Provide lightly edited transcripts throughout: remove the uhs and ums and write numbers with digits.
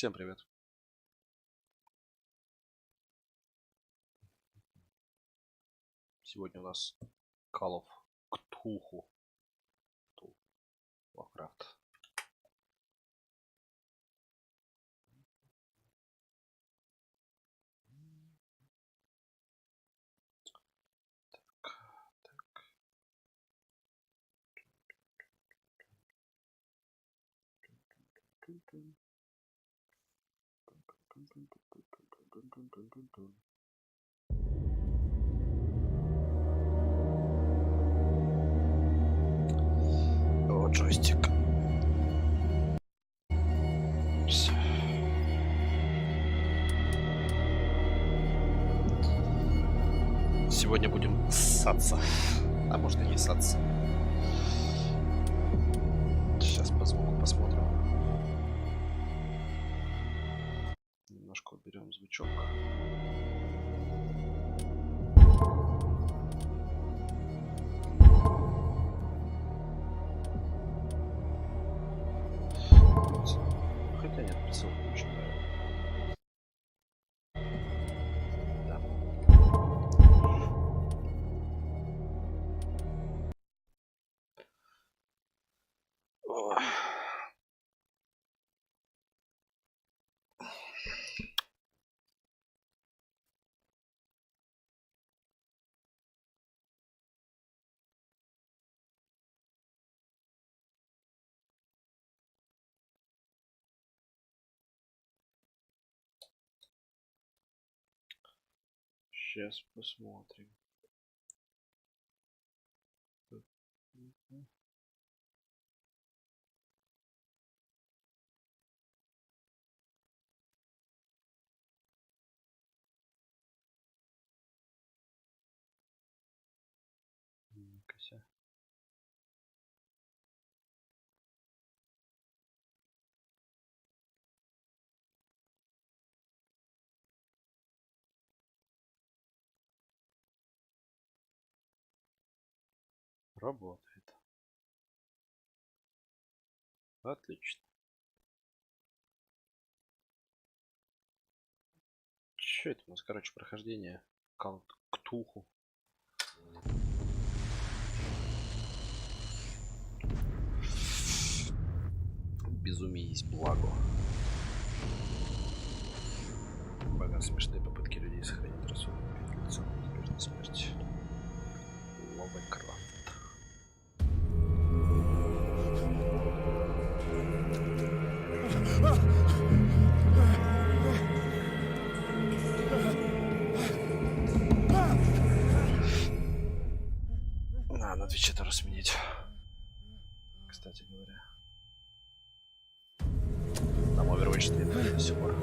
Всем привет. Сегодня у нас Call of Cthulhu. Warcraft. Вот джойстик. Сегодня будем ссаться. А может и не ссаться. Сейчас по звуку посмотрим. Немножко уберем звучок. Хотя нет, прицел очень нравится. Да. О. Сейчас посмотрим. Кося. Работает. Отлично. Что это у нас, короче, прохождение Cthulhu. Безумие есть благо. Бога смешные попытки людей сохранить рассудок перед лицом неизбежной смерти. Ловекрафт. На Твиче тоже сменить. Кстати говоря. Там Overwatch стоит до сих пор.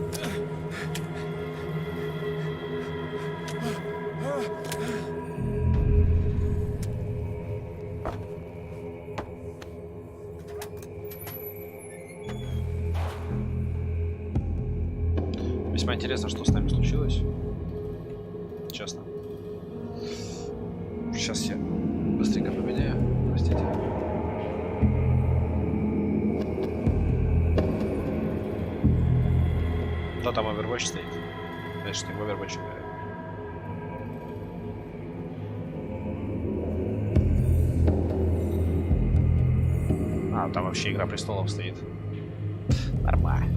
Весьма интересно, что с нами случилось. Честно. Сейчас я быстренько поменяю. Простите. Кто там Overwatch стоит? Значит, не в Overwatch играет. А, там вообще Игра престолов стоит. Нормально.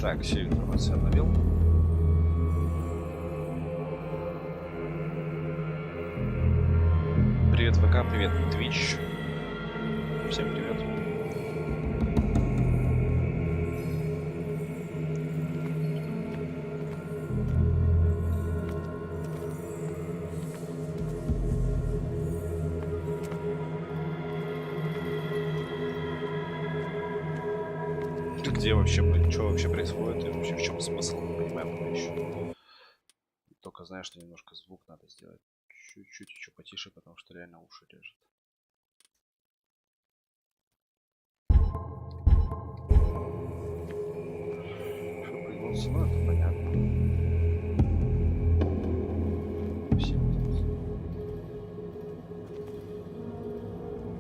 Так, всю информацию обновил. Привет, ВК, привет, Twitch. Всем привет. где вообще, что вообще происходит, и вообще в чем смысл, не понимаю пока еще. Только знаю, что немножко звук надо сделать чуть-чуть еще потише, потому что реально уши режет. Что появился, ну это понятно.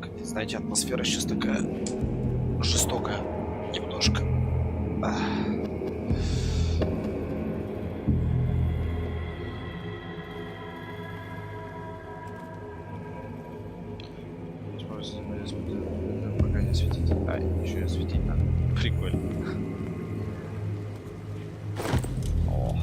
Как знаете, атмосфера сейчас такая жестокая немножко. Пока не светить. А, еще и светить надо. Прикольно. О.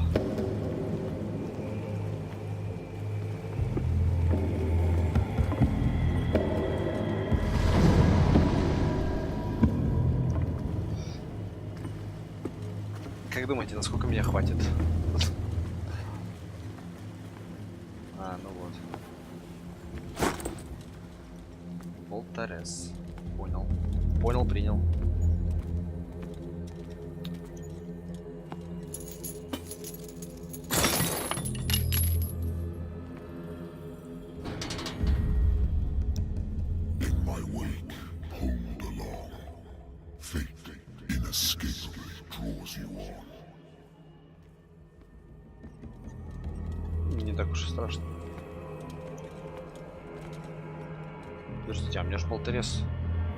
Как думаете, насколько меня хватит? А, ну вот. Полторес. Понял. Понял, принял. Не так уж и страшно. Подождите, а у меня же болторез.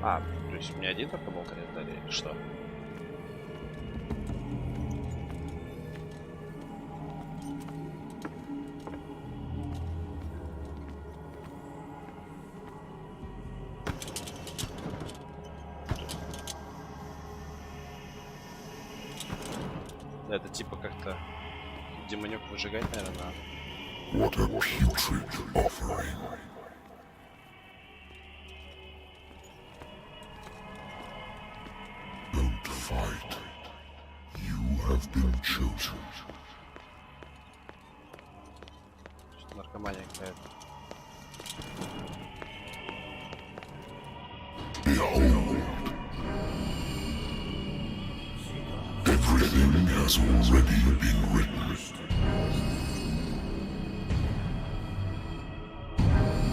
А, то есть мне один только болторез дали или что? Это типа как-то демонёк выжигать, наверное, надо. What a putrid offering. Don't fight. You have been chosen. Что-то наркомания какая-то. Behold. Everything has already been written.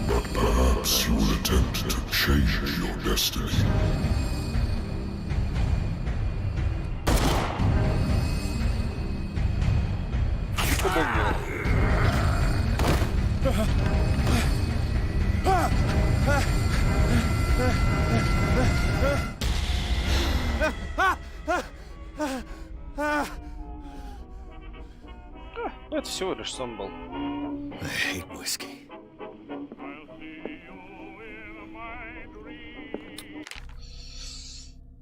But perhaps you will attempt to change your destiny. Ну, это всего лишь сон был. I hate whiskey.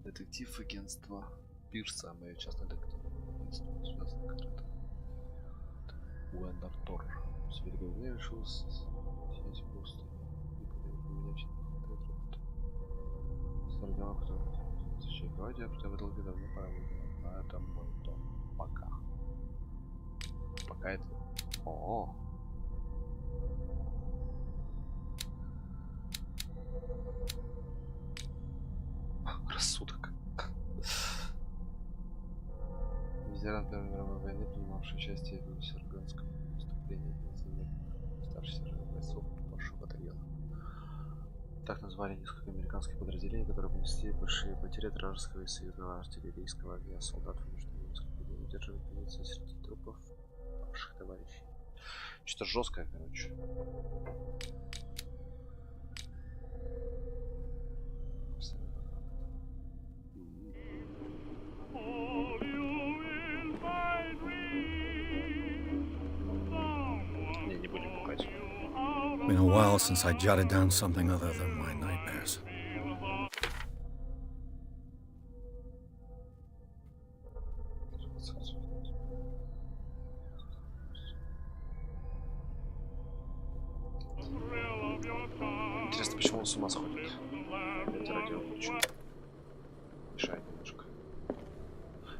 Детектив агентства Пирса, мое частное детективное агентство, связано Уэндертор. Сверху не решил сесть просто. Не подаю поменять работу. Старый дела, который защищает гвардию, а в долго давно пора выйти на этом мой дом. Пока. Пока это... О-о-о. Рассудок. Ветеран Первой мировой войны, принимавший участие в Саргонском выступлении, старший сержант бойцов вашего батальона. Так назвали несколько американских подразделений, которые понесли большие потери от вражеского и союзного артиллерийского огня. Солдат вынуждены несколько дней удерживать позиции среди трупов ваших товарищей. Что-то жесткое, короче. Не будем бухать. Been a while since I jotted down something other than my nightmares. Интересно, почему он с ума сходит? Это радио очень мешает немножко.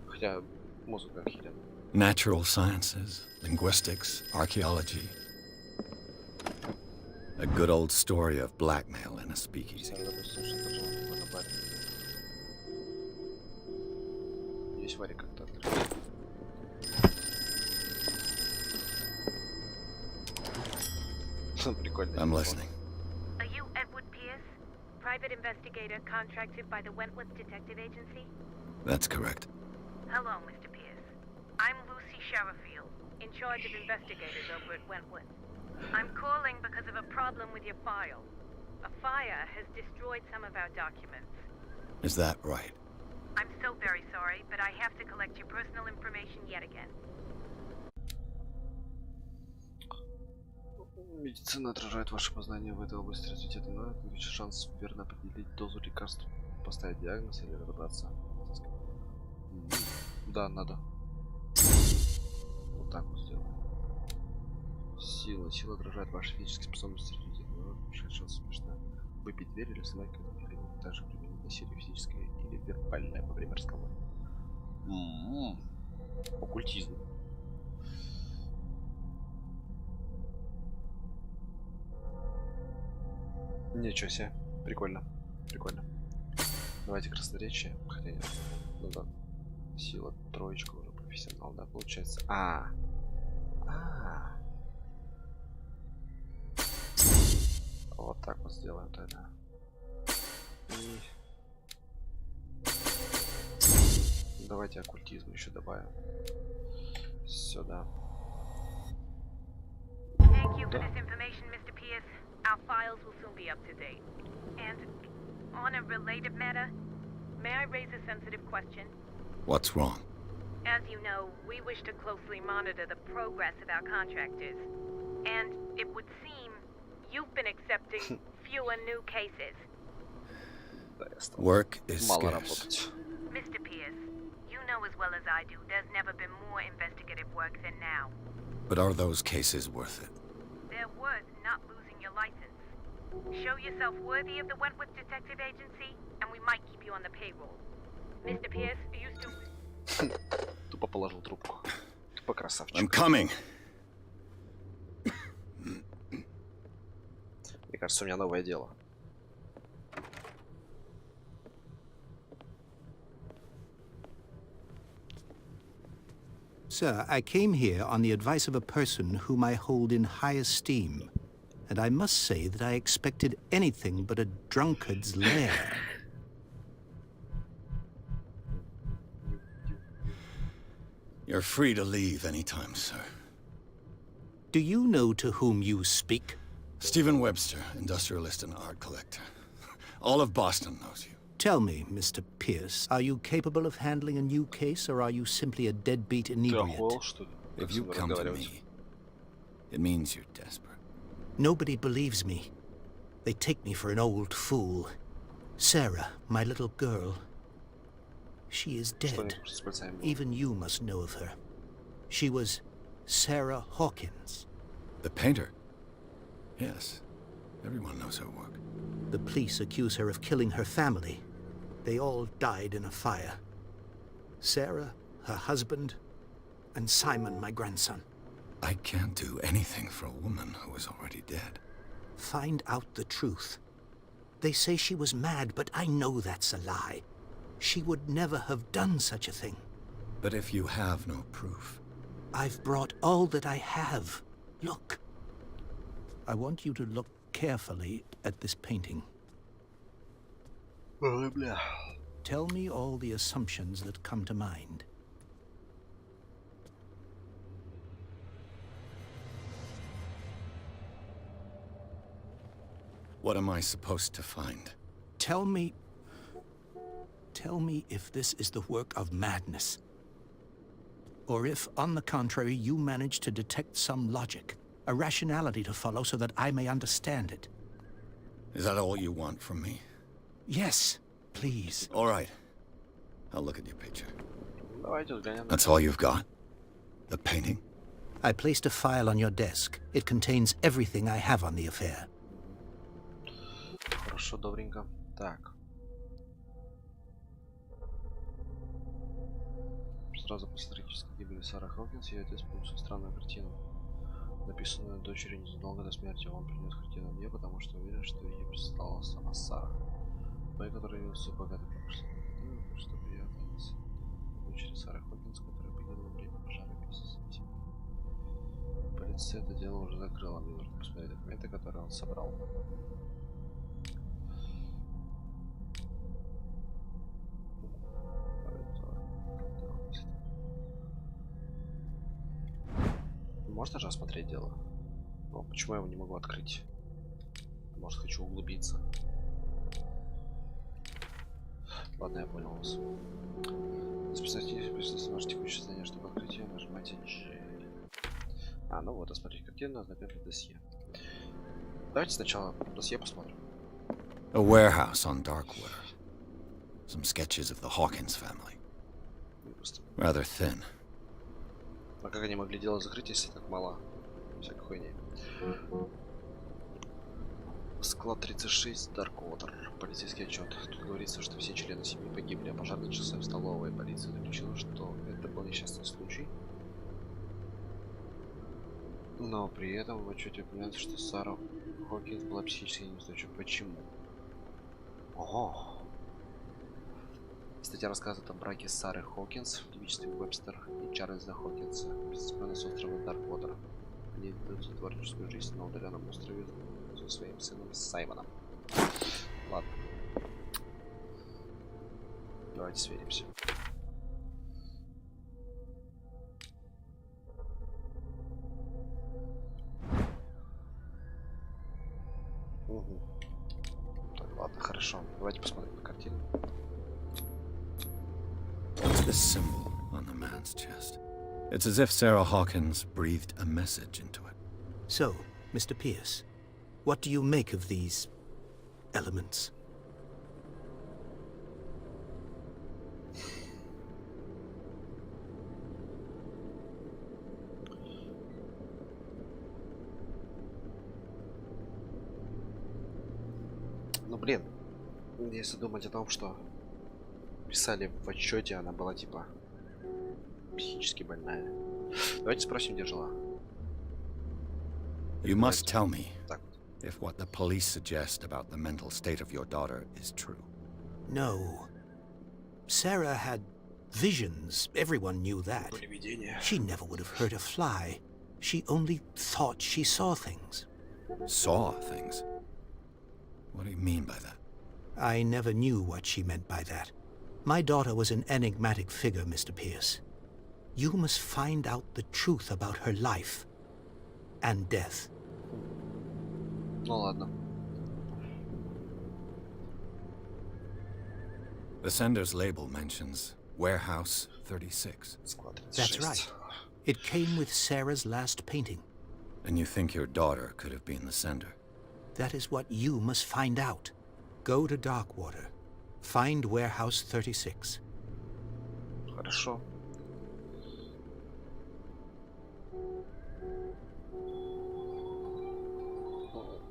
Хотя музыка охеренная. Natural sciences, linguistics, archaeology. A good old story of blackmail in a speakeasy. Есть варик как-то. Прикольно. I'm listening. Are you Edward Pierce, private investigator contracted by the Wentworth Detective Agency? That's correct. Hello, Mr. Pierce. I'm Lucy Sherifield, in charge of investigators over at Wentworth. I'm calling because of a problem with your file. A fire has destroyed some of our documents. Is that right? I'm so very sorry, but I have to collect your personal information yet again. Медицина отражает ваше познание в этой области развития. Это надо увеличить шанс верно определить дозу лекарств, поставить диагноз или разобраться. Да, надо. Вот так вот сделаем. Сила отражает ваши физические способности развития. Повышает шанс успешно выбить дверь или сломать какой-то механизм, также применить насилие физическое или вербальное во время разговора. Оккультизм. Ничего себе. Прикольно. Прикольно. Давайте красноречие. Хотя нет. Ну да. Сила троечка уже профессионал, да, получается. Вот так вот сделаем тогда. И... Давайте оккультизм еще добавим. Сюда. Thank you for this information, Mr. Pierce. Our files will soon be up to date. And on a related matter, may I raise a sensitive question? What's wrong? As you know, we wish to closely monitor the progress of our contractors. And it would seem you've been accepting fewer new cases. Work is Мало scarce. работать. Mr. Pierce, you know as well as I do, there's never been more investigative work than now. But are those cases worth it? They're worth not losing your license. Show yourself worthy of the Wentworth Detective Agency, and we might keep you on the payroll. Mr. Pierce, you still... Тупо положил трубку. Тупо красавчик. I'm coming. Мне кажется, у меня новое дело. Sir, I came here on the advice of a person whom I hold in high esteem, and I must say that I expected anything but a drunkard's lair. You're free to leave anytime, sir. Do you know to whom you speak? Stephen Webster, industrialist and art collector. All of Boston knows you. Tell me, Mr. Pierce, are you capable of handling a new case, or are you simply a deadbeat Ты inebriate? охуел, что ли? If you come to me, it means you're desperate. Nobody believes me. They take me for an old fool. Sarah, my little girl, she is dead. Что-нибудь с пальцами было? Even you must know of her. She was Sarah Hawkins. The painter? Yes. Everyone knows her work. The police accuse her of killing her family. They all died in a fire. Sarah, her husband, and Simon, my grandson. I can't do anything for a woman who is already dead. Find out the truth. They say she was mad, but I know that's a lie. She would never have done such a thing. But if you have no proof... I've brought all that I have. Look. I want you to look carefully at this painting. Ой, бля. Tell me all the assumptions that come to mind. What am I supposed to find? Tell me if this is the work of madness. Or if, on the contrary, you manage to detect some logic, a rationality to follow so that I may understand it. Is that all you want from me? Yes, please. All right. I'll look at your picture. Давайте взглянем. That's all you've got? The painting? I placed a file on your desk. It contains everything I have on the affair. Хорошо, добренько. Так. Сразу после трагической гибели Сары Хокинс ее отец получил странную картину, написанную дочерью незадолго до смерти. Он принес картину мне, потому что уверен, что ей прислала сама Сара. Моя, которая явился богатой прошлым. Что приятно. дочери Сары Хокинс, которая погибла во время пожара вместе с этим. Полиция это дело уже закрыла. Мне нужно посмотреть документы, которые он собрал. Можно же осмотреть дело? Но почему я его не могу открыть? Может, хочу углубиться. Ладно, я понял вас. Записать ваше текущее состояние, чтобы открыть ее, нажимайте G. Ну вот, осмотреть картину, ознакомить досье. Давайте сначала досье посмотрим. A warehouse on Darkwater. Some sketches of the Hawkins family. Rather thin. А как они могли дело закрыть, если так мало всякой хуйни? Склад 36, Darkwater. Полицейский отчет. Тут говорится, что все члены семьи погибли, а пожар начался в столовой. Полиция заключила, что это был несчастный случай. Но при этом в отчете упоминается, что Сара Хокинс была психически неустойчива. Почему? Ого! Статья рассказывает о браке Сары Хокинс в девичестве Вебстер и Чарльза Хокинса, бизнесмена с острова Дарквотер. Они ведут творческую жизнь на удаленном острове со своим сыном Саймоном. Ладно. Давайте сверимся. Угу. Так, ладно, хорошо. Давайте посмотрим на картину. What's this symbol on the man's chest? It's as if Sarah Hawkins breathed a message into it. So, Mr. Pierce, what do you make of these elements? Ну блин, если думать о том, что писали в отчете, она была типа психически больная. Давайте спросим, где жила. You must tell me Так, if what the police suggest about the mental state of your daughter is true. No. Sarah had visions. Everyone knew that. были видения. She never would have hurt a fly. She only thought she saw things. Saw things? What do you mean by that? I never knew what she meant by that. My daughter was an enigmatic figure, Mr. Pierce. You must find out the truth about her life and death. Ну ладно. The sender's label mentions Warehouse 36. Склад That's 36. right. It came with Sarah's last painting. And you think your daughter could have been the sender? That is what you must find out. Go to Darkwater. Find Warehouse 36. Хорошо.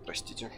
Простите.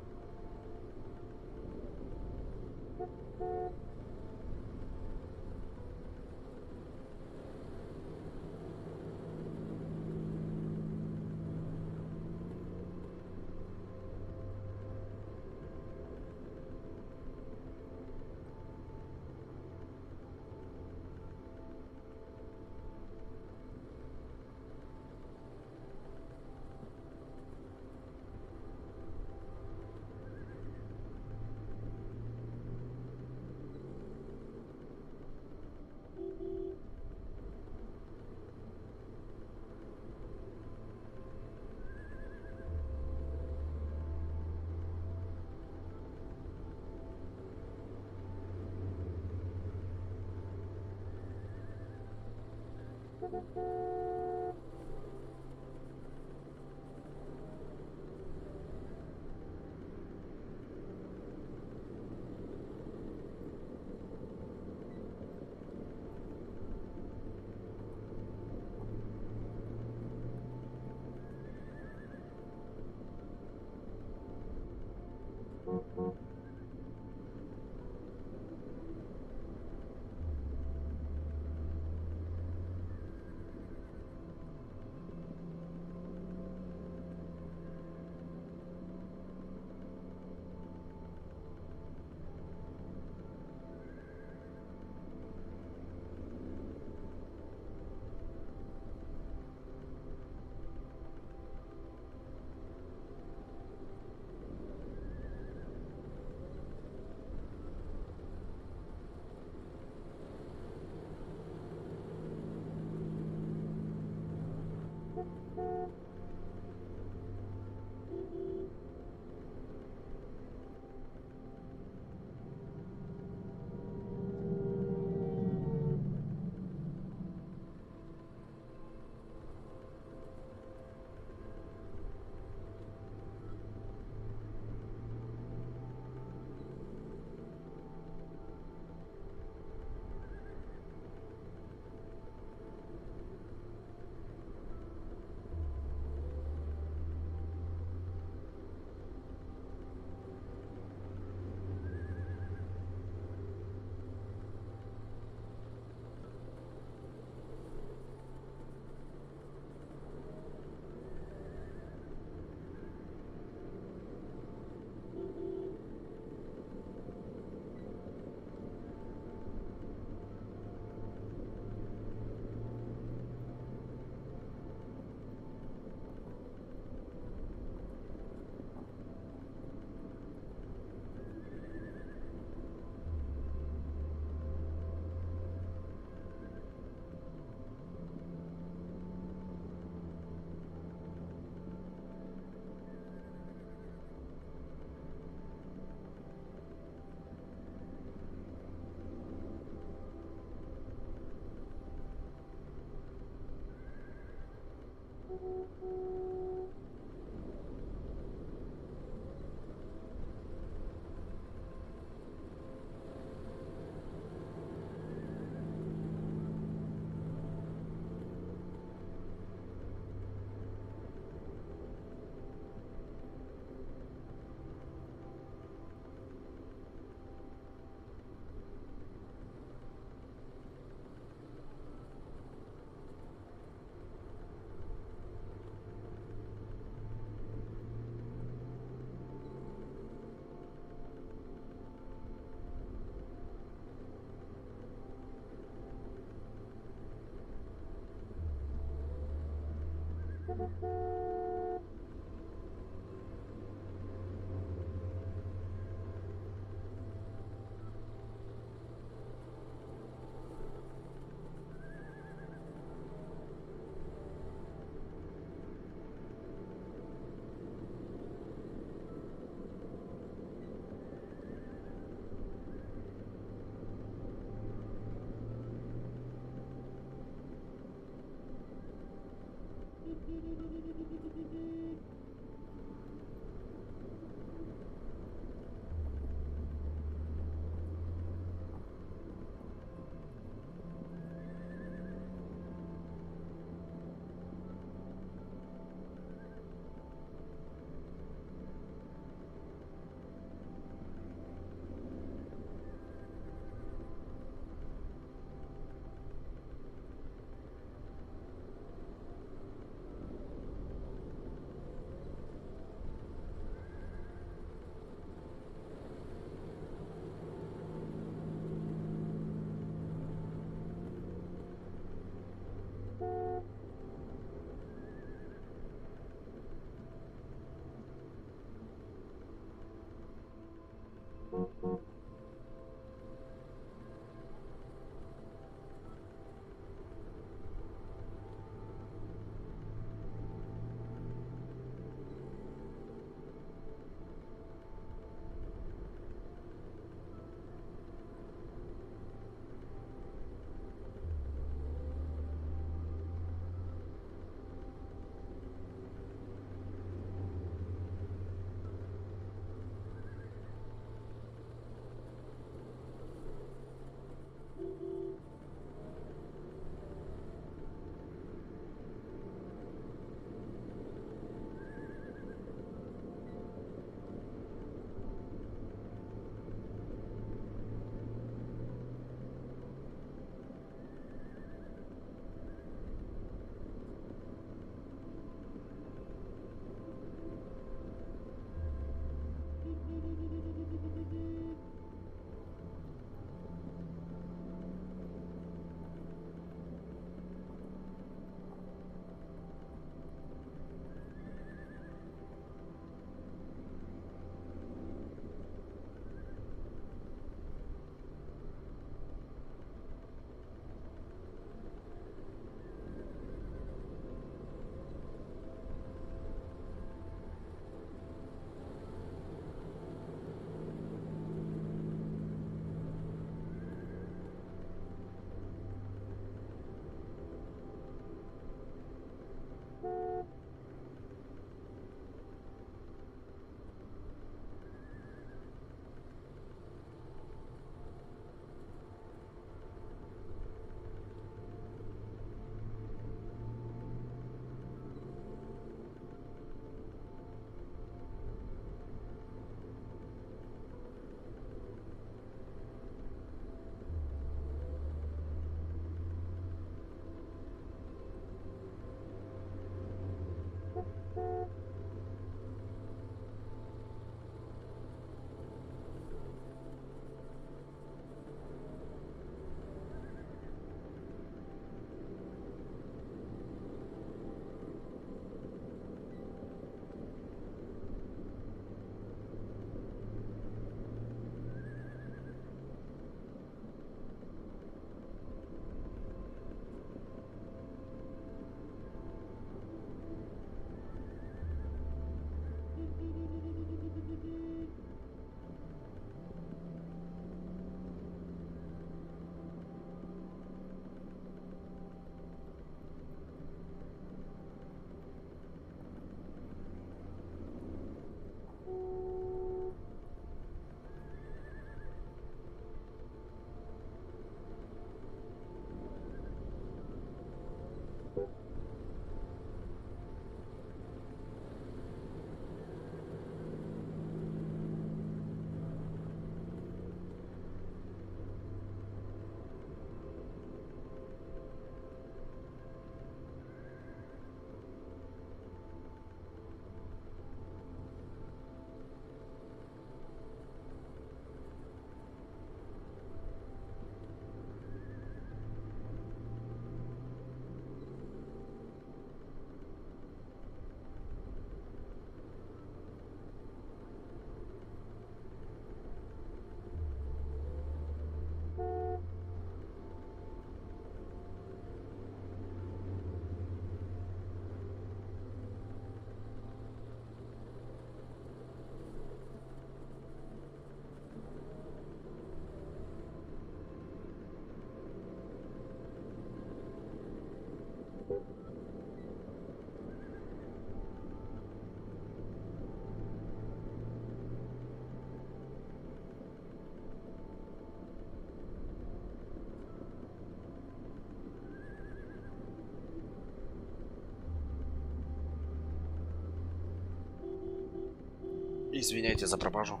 Извиняйте за пропажу.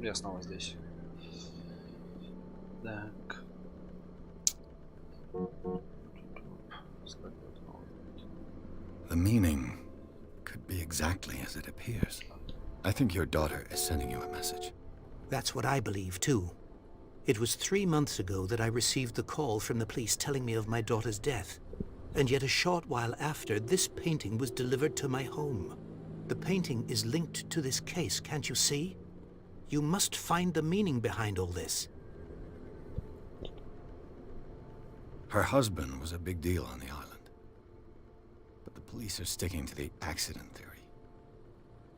Я снова здесь. Так. The meaning could be exactly as it appears. I think your daughter is sending you a message. That's what I believe, too. It was 3 months ago that I received the call from the police telling me of my daughter's death. And yet a short while after, this painting was delivered to my home. The painting is linked to this case, can't you see? You must find the meaning behind all this. Her husband was a big deal on the island. But the police are sticking to the accident theory.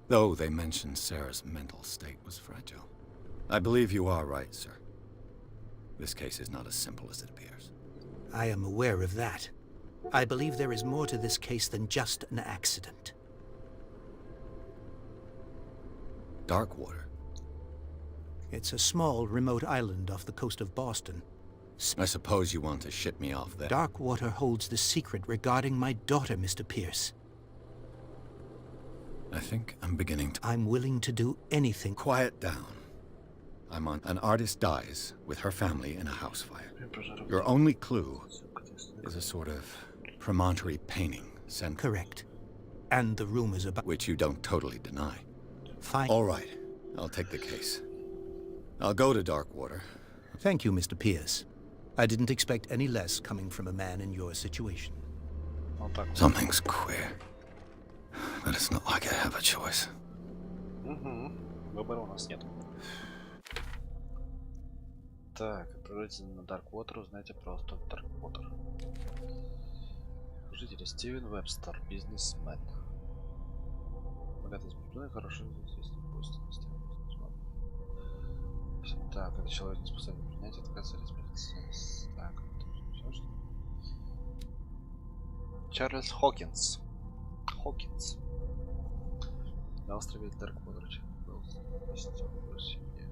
Though they mentioned Sarah's mental state was fragile. I believe you are right, sir. This case is not as simple as it appears. I am aware of that. I believe there is more to this case than just an accident. Darkwater. It's a small, remote island off the coast of Boston. I suppose you want to ship me off there. Darkwater holds the secret regarding my daughter, Mr. Pierce. I think I'm beginning to... I'm willing to do anything. Quiet down. I'm on... An artist dies with her family in a house fire. Your only clue is a sort of promontory painting sent... Correct. And the rumors about... Which you don't totally deny. Fine. All right. I'll take the case. I'll go to Darkwater. Thank you, Mr. Pierce. I didn't expect any less coming from a man in your situation. Something's queer. But it's not like I have a choice. Выбора у нас нет. Так, отправляйтесь на Darkwater, узнайте просто Darkwater. Жители Стивен Вебстер, бизнесмен. Богатый сбежный, хорошо известный гость. Так, это человек не способен принять, отказаться или смириться. Так, все что? Чарльз Хокинс. Хокинс. На острове Дарквотер был в семье.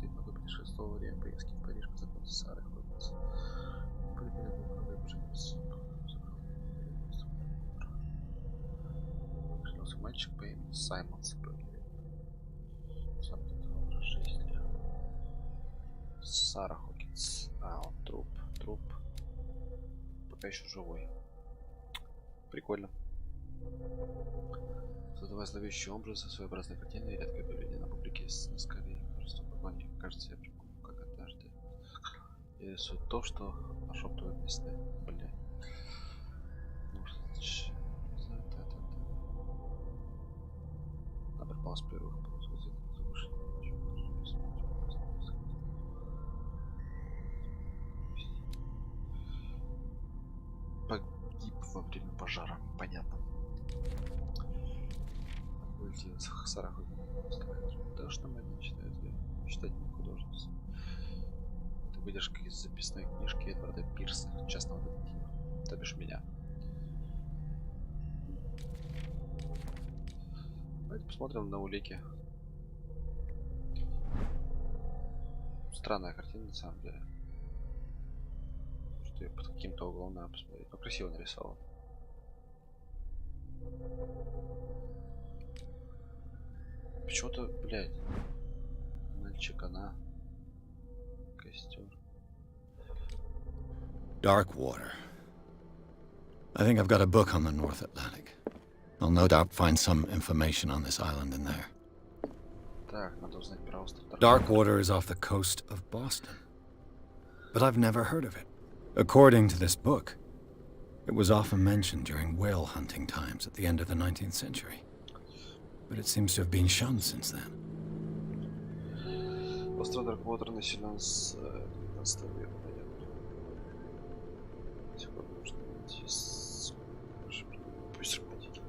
И много путешествовал во время поездки в Париж, познакомился с Сарой Хокинс. Женился мальчик по имени Саймон Спрэгер. Сам образ жизни. Сара Хокинс. А, он труп. Пока еще живой. Прикольно. Создавая зловещие образы, своеобразные картины и редкое появление на публике с скорее просто поклонник. Кажется, я припомню, как однажды я рисую то, что нашептывают местные. Блядь. Ну что значит? Она пропала с первых погиб во время пожара. Понятно. Уйти с Сараху. Да что мы не читают, я читать не художница. Это выдержка из записной книжки Эдварда Пирса, частного детектива. То бишь меня. Давайте посмотрим на улики. Странная картина на самом деле. Что ее под каким-то углом надо посмотреть. Но красиво нарисован. Почему-то, блядь, мальчик, она костер. Dark water. I think I've got a book on the North Atlantic. I'll no doubt find some information on this island in there. Так, надо узнать про остров. Dark water is off the coast of Boston. But I've never heard of it. According to this book, it was often mentioned during whale hunting times at the end of the 19th century. But it seems to have been shunned since then. Остров Дарквотер населен с 19 века, понятно. Сегодня нужно найти пусть работает.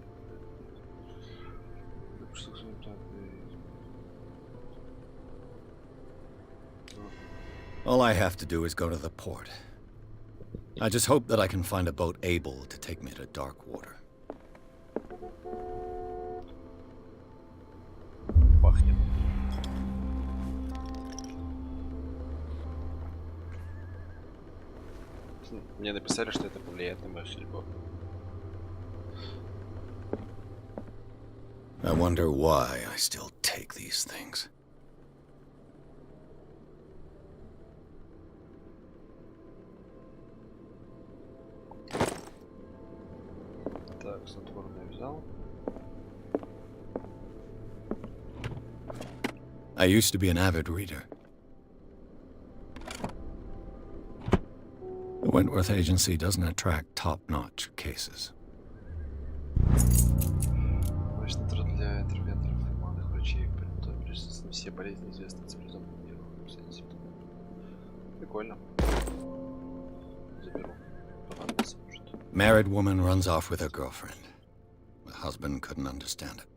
Что с вами так? All I have to do is go to the port. I just hope that I can find a boat able to take me to dark water. Пахнет. Мне написали, что это повлияет на мою судьбу. I wonder why I still take these things. Так, снотворное взял. I used to be an avid reader. The Wentworth Agency doesn't attract top-notch cases. Снотвор для интервенторов и молодых врачей приготовились на все болезни, известные цивилизованному миру. Прикольно. Заберу. Понадобится, может. Married woman runs off with her girlfriend. The husband couldn't understand it.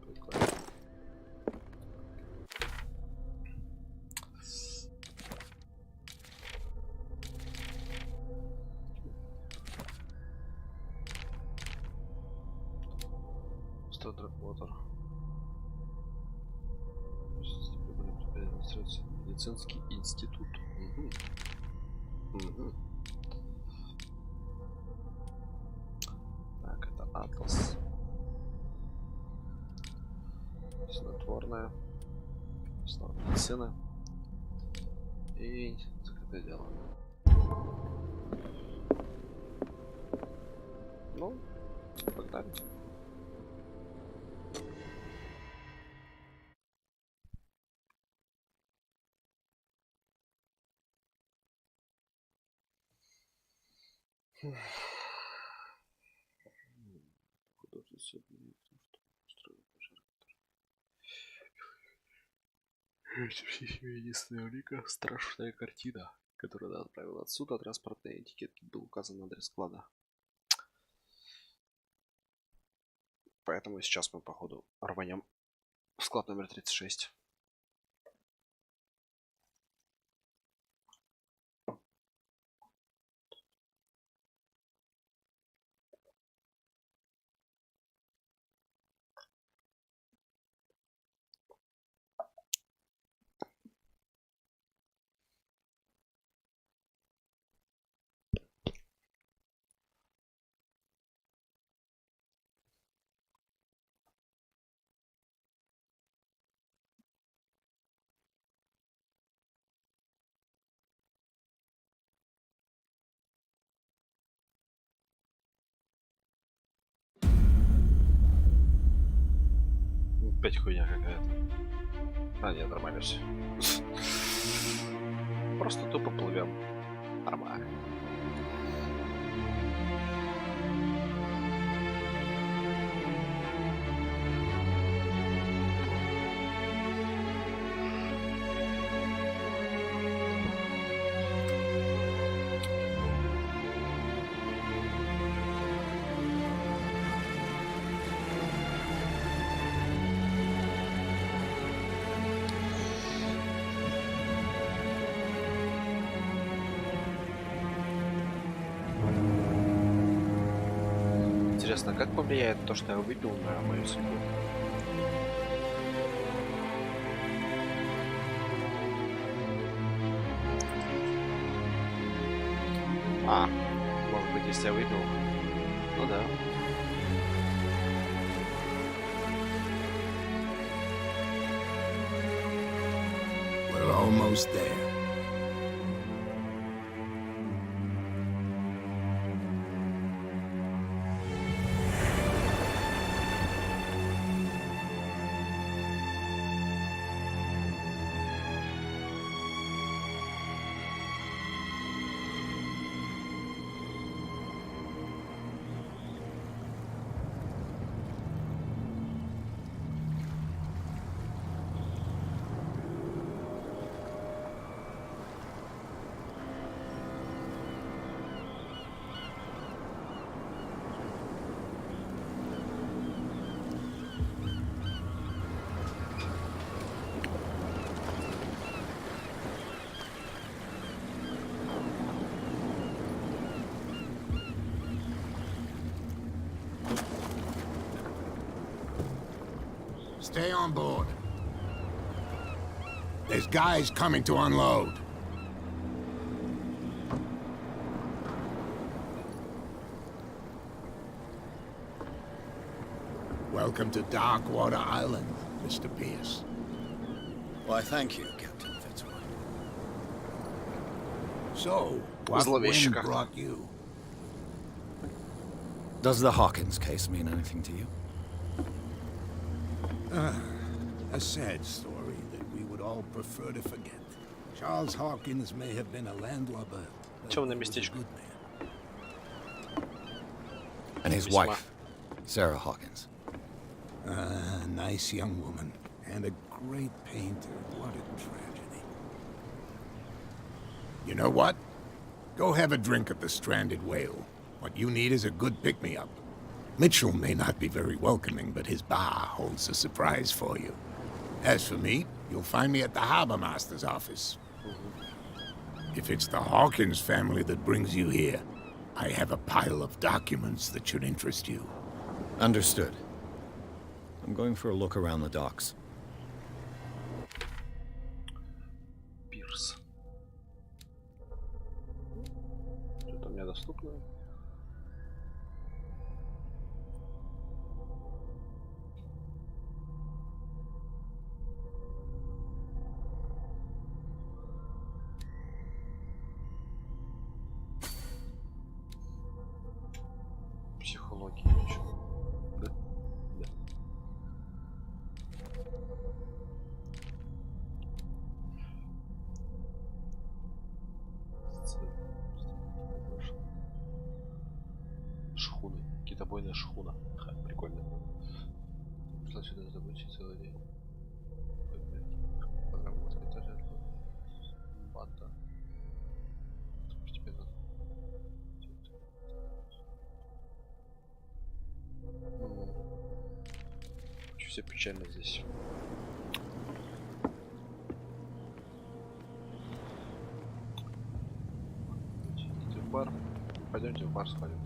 Прикольно. Драквотер. Медицинский институт. Угу. Угу. Так, это атлас. Снотворная. Основа медицины. И закрытое дело. Ну, погнали. Художество единственная улика — страшная картина, которую она отправила отсюда. Транспортной этикетке был указан адрес склада. Поэтому сейчас мы, походу, рванем в склад номер 36. Опять хуйня какая-то. А, нет, нормально все. Просто тупо плывем. Нормально. Интересно, как повлияет то, что я выпил на мою судьбу? А, может быть, если я выпил? Ну да. We're almost there. Stay on board. There's guys coming to unload. Welcome to Darkwater Island, Mr. Pierce. Why, thank you, Captain Fitzroy. So, what Зловеще wind как-то. brought you? Does the Hawkins case mean anything to you? A sad story that we would all prefer to forget. Charles Hawkins may have been a landlubber, but Темное he was a местечко. good man. And his Весьма. wife, Sarah Hawkins. A nice young woman, and a great painter. What a tragedy. You know what? Go have a drink at the Stranded Whale. What you need is a good pick-me-up. Mitchell may not be very welcoming, but his bar holds a surprise for you. As for me, you'll find me at the Harbor Master's office. If it's the Hawkins family that brings you here, I have a pile of documents that should interest you. Understood. I'm going for a look around the docks. Пирс. Что-то у меня доступно. Психология ничего. Да? Да. Шхуны. Китобойная шхуна. Ха, прикольно. Пришла сюда забыть целый день. Подработка тоже. Банда. Постепенно. Очень все печально здесь. Идите в бар. Пойдемте в бар сходим.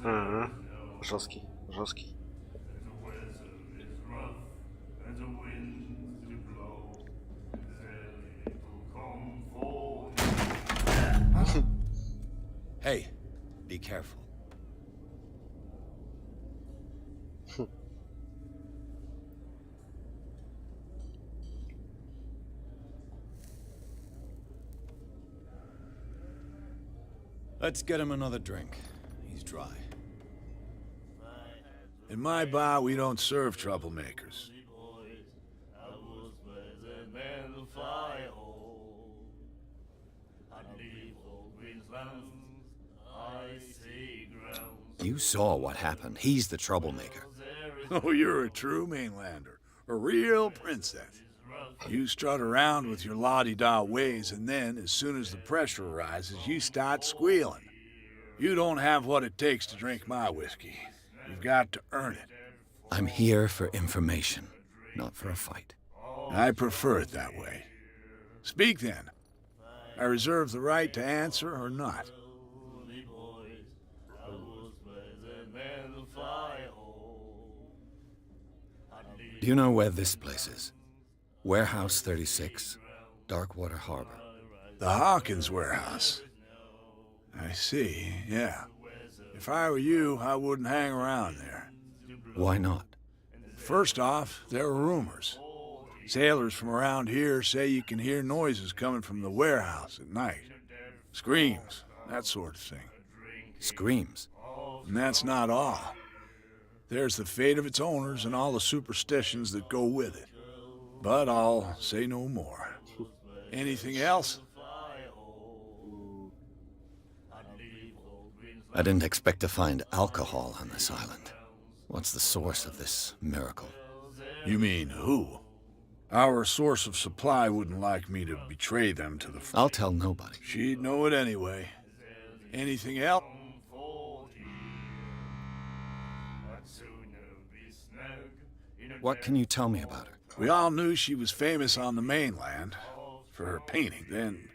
Ага. Жесткий, жесткий. Hey, be careful. Let's get him another drink. He's dry. In my bar, we don't serve troublemakers. You saw what happened. He's the troublemaker. Oh, you're a true mainlander. A real princess. You strut around with your la-di-da ways, and then, as soon as the pressure arises, you start squealing. You don't have what it takes to drink my whiskey. You've got to earn it. I'm here for information, not for a fight. I prefer it that way. Speak then. I reserve the right to answer or not. Do you know where this place is? Warehouse 36, Darkwater Harbor. The Hawkins warehouse. I see, yeah. If I were you, I wouldn't hang around there. Why not? First off, there are rumors. Sailors from around here say you can hear noises coming from the warehouse at night. Screams, that sort of thing. Screams. And that's not all. There's the fate of its owners and all the superstitions that go with it. But I'll say no more. Anything else? I didn't expect to find alcohol on this island. What's the source of this miracle? You mean who? Our source of supply wouldn't like me to betray them to the... I'll tell nobody. She'd know it anyway. Anything else? What can you tell me about her? We all knew she was famous on the mainland for her painting. Then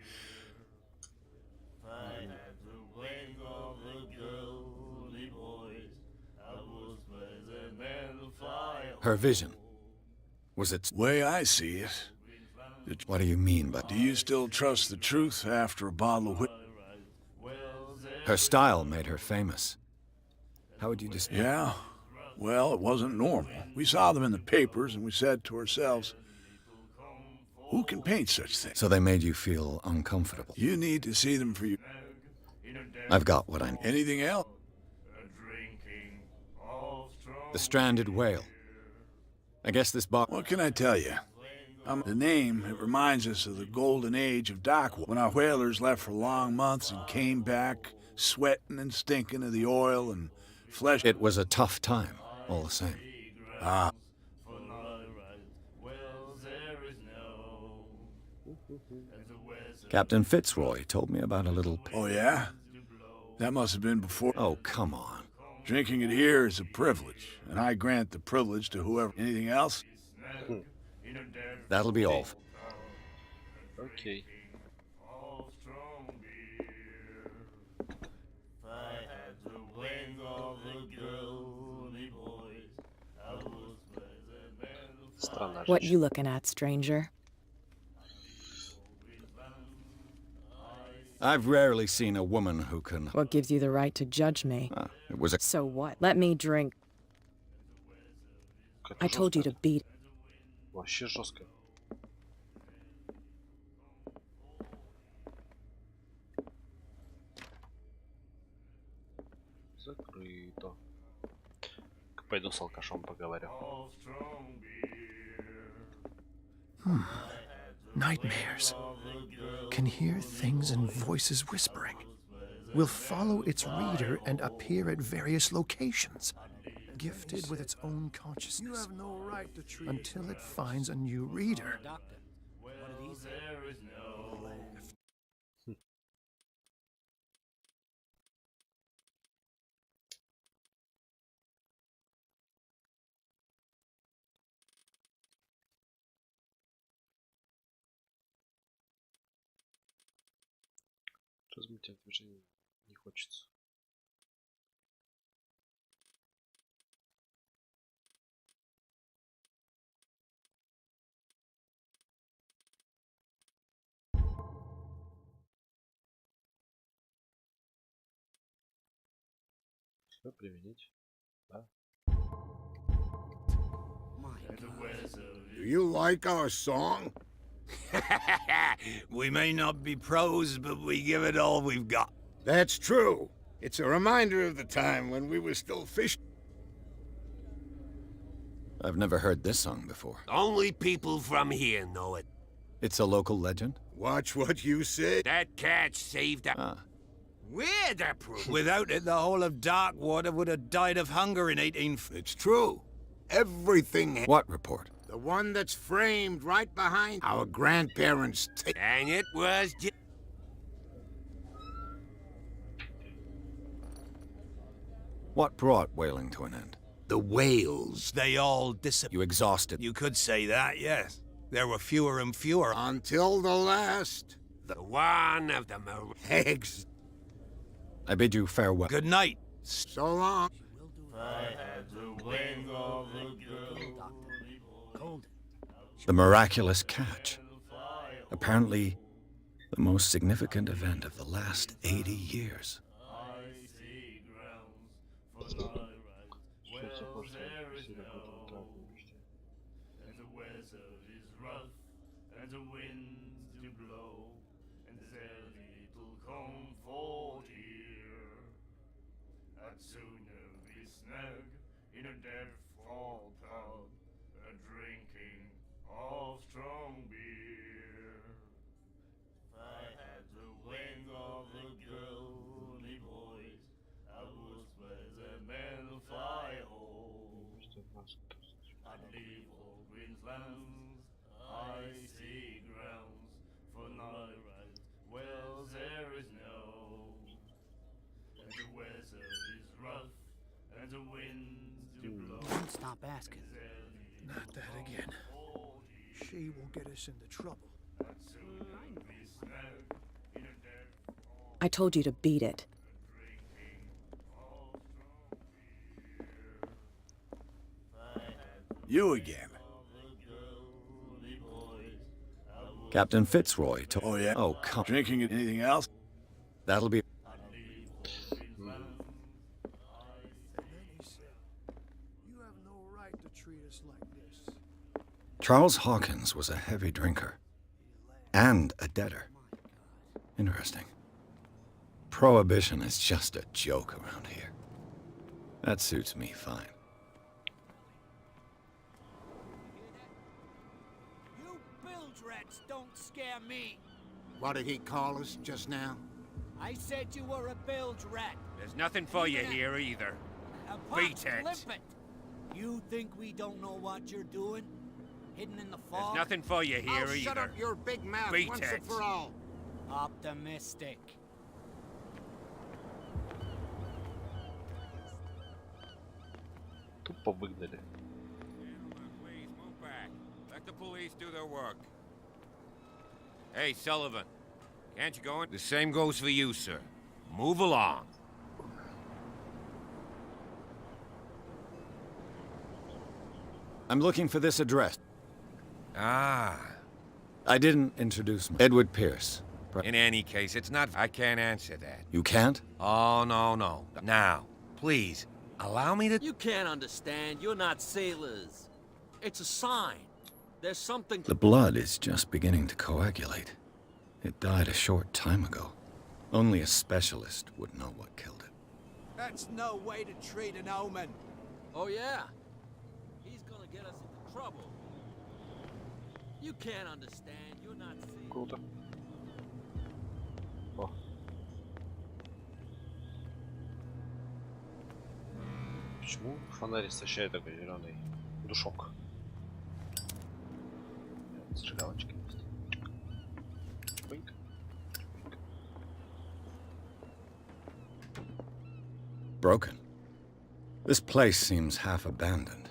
Her vision. Was it... way I see it, What do you mean by... do you still trust the truth after a bottle of Her style made her famous. How would you describe... Yeah? Well, it wasn't normal. We saw them in the papers and we said to ourselves, who can paint such things? So they made you feel uncomfortable. You need to see them for you. I've got what I need. Anything else? The stranded whale. I guess this bar... What can I tell you? The name, it reminds us of the golden age of dock when our whalers left for long months and came back sweating and stinking of the oil and flesh. It was a tough time, all the same. Ah, Captain Fitzroy told me about a little... oh yeah? That must have been before. Oh, come on. Drinking it here is a privilege, and I grant the privilege to whoever. Anything else? That'll be all. Окей. Странная What женщина. you looking at, stranger? I've rarely seen a woman who can... What gives you the right to judge me? It was a... So what? Let me drink. Какая-то I told you to жесткая. beat. Вообще жестко. Закрыто. Пойду с алкашом поговорю. Nightmares. Can hear things and voices whispering. Will follow its reader and appear at various locations, gifted with its own consciousness. You have no right to treat until it finds a new reader. Размытие движения не хочется. Что применить? Да. Do you like our song? We may not be pros, but we give it all we've got. That's true. It's a reminder of the time when we were still fishing. I've never heard this song before. Only people from here know it. It's a local legend? Watch what you say. That catch saved us. Ah. We're the proof. Without it, the whole of Darkwater would have died of hunger in 18... It's true. Everything. What report? The one that's framed right behind our grandparents' And it was What brought whaling to an end? the whales. They all disappeared. You exhausted. You could say that, yes. There were fewer and fewer. Until the last. the one of the Eggs. I bid you farewell. Good night. So long. The miraculous catch. Apparently, the most significant event of the last 80 years. Don't stop asking. Not that again. She will get us into trouble. I told you to beat it. You again. Captain Fitzroy told... Oh, yeah? Oh, come... Drinking anything else? That'll be... You have no right to treat us like this. Charles Hawkins was a heavy drinker. And a debtor. Interesting. Prohibition is just a joke around here. That suits me fine. You bilge rats don't scare me. What did he call us just now? I said you were a bilge rat. There's nothing for you here either. Beat it. Flip it. You think we don't know what you're doing? Hidden in the There's fog? nothing for you here Oh, either. shut up your big mouth Beat once it. and for all. Optimistic. Тупо выгнали. Please move back. Let the police do their work. Hey, Sullivan. Can't you go in? The same goes for you, sir. Move along. I'm looking for this address. Ah. I didn't introduce myself. Edward Pierce. In any case, it's not... I can't answer that. You can't? Oh, no. Now, please, allow me to... You can't understand. You're not sailors. It's a sign. There's something... The blood is just beginning to coagulate. It died a short time ago. Only a specialist would know what killed it. That's no way to treat an omen. Oh, yeah? He's gonna get us into trouble. You can't understand. You're not sailors. Круто. О. Почему фонарь истощает такой зеленый душок? Зажигалочки есть. Чпыньк. Broken. This place seems half abandoned.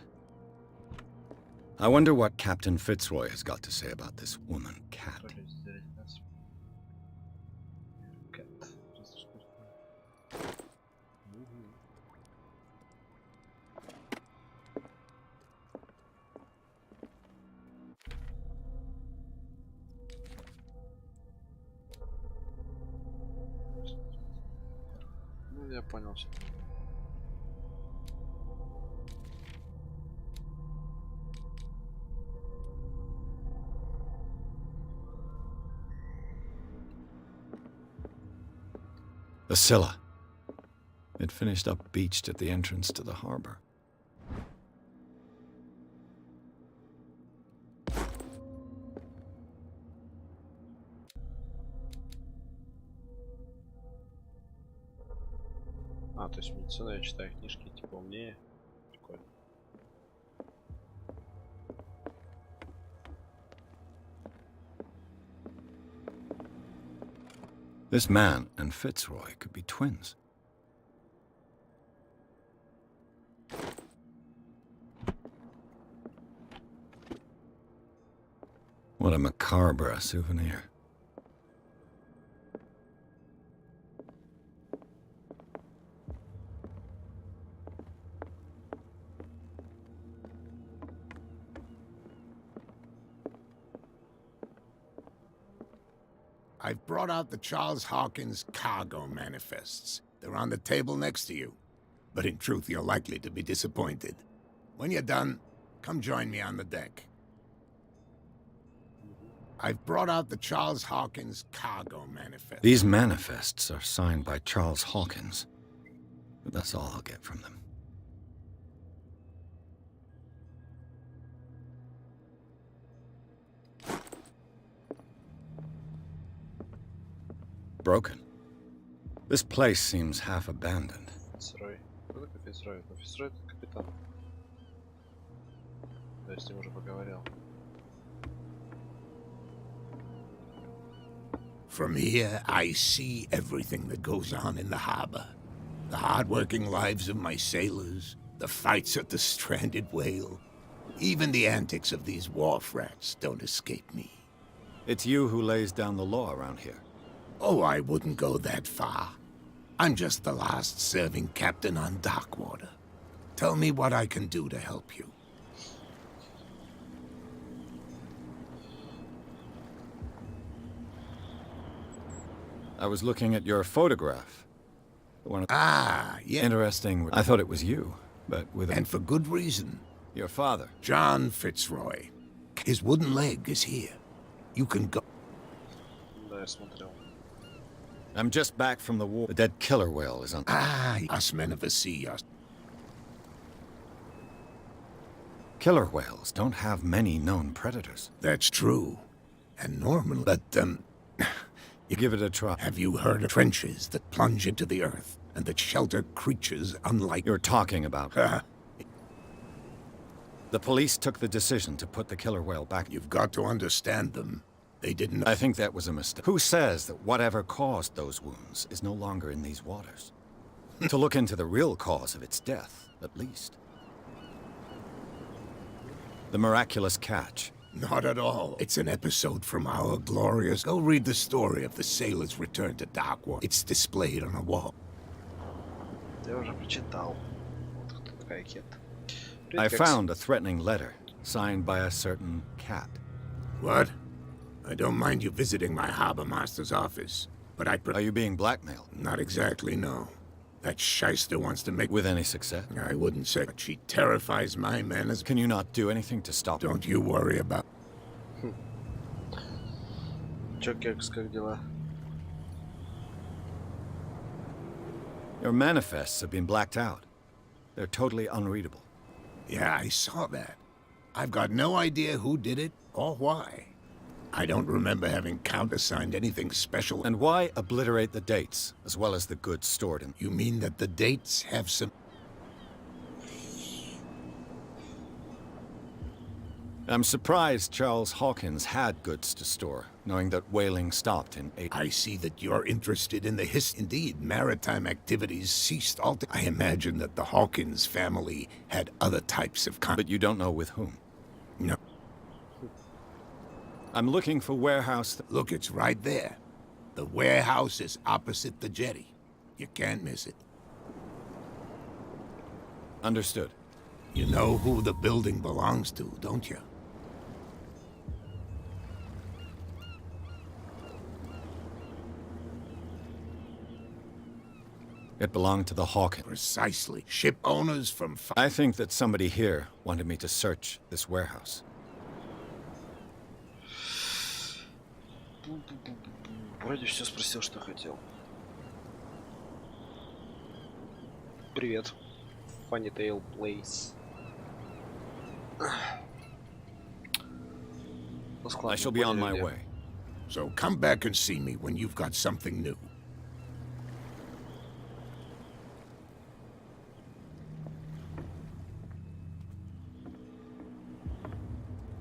I wonder what Captain Fitzroy has got to say about this woman, Cat. Ну, я понял все. The Scylla. It finished up beached at the entrance to the harbor. А, то есть медицина, я читаю книжки, типа умнее. Прикольно. This man and Fitzroy could be twins. What a macabre souvenir. I've brought out the Charles Hawkins cargo manifests. They're on the table next to you. But in truth, you're likely to be disappointed. When you're done, come join me on the deck. I've brought out the Charles Hawkins cargo manifest. These manifests are signed by Charles Hawkins. But that's all I'll get from them. Broken. This place seems half abandoned. Фицрой. Кто такой Фицрой? Ну, Фицрой это капитан. Да, я с ним уже поговорил. From here, I see everything that goes on in the harbor. The hard-working lives of my sailors, the fights at the stranded whale. Even the antics of these wharf rats don't escape me. It's you who lays down the law around here. Oh, I wouldn't go that far. I'm just the last serving captain on Darkwater. Tell me what I can do to help you. I was looking at your photograph. The one Ah, yeah. interesting. I thought it was you, but with And for good reason. your father. John Fitzroy. His wooden leg is here. You can go. Да, я смотрел. I'm just back from the war. The dead killer whale is on. Ah, us men of the sea are... Killer whales don't have many known predators. That's true. And normally... But, You give it a try. have you heard of trenches that plunge into the earth and that shelter creatures unlike... You're talking about. Uh, The police took the decision to put the killer whale back. You've got to understand them. They didn't... I think that was a mistake. Who says that whatever caused those wounds is no longer in these waters? To look into the real cause of its death, at least. The miraculous catch. Not at all. It's an episode from our glorious... Go read the story of the sailor's return to Darkwater. It's displayed on a wall. Я уже прочитал. Вот кто такая Кет. I found a threatening letter, signed by a certain cat. What? I don't mind you visiting my harbor master's office, but Are you being blackmailed? Not exactly, no. That shyster wants to make... With any success? I wouldn't say, but she terrifies my men as... Can you not do anything to stop her? Don't you worry about... Чё, Кекс, как дела? Your manifests have been blacked out. They're totally unreadable. Yeah, I saw that. I've got no idea who did it or why. I don't remember having countersigned anything special. And why obliterate the dates, as well as the goods stored in? You mean that the dates have some... I'm surprised Charles Hawkins had goods to store, knowing that whaling stopped in 8... I see that you're interested in the Indeed, maritime activities ceased altogether. I imagine that the Hawkins family had other types of But you don't know with whom? No. I'm looking for warehouse... Look, it's right there. The warehouse is opposite the jetty. You can't miss it. Understood. You know who the building belongs to, don't you? It belonged to the Hawkins. Precisely. Ship owners from... I think that somebody here wanted me to search this warehouse. Вроде все спросил, что хотел. Привет. Funny Tail Place. I shall be on my way. So come back and see me when you've got something new.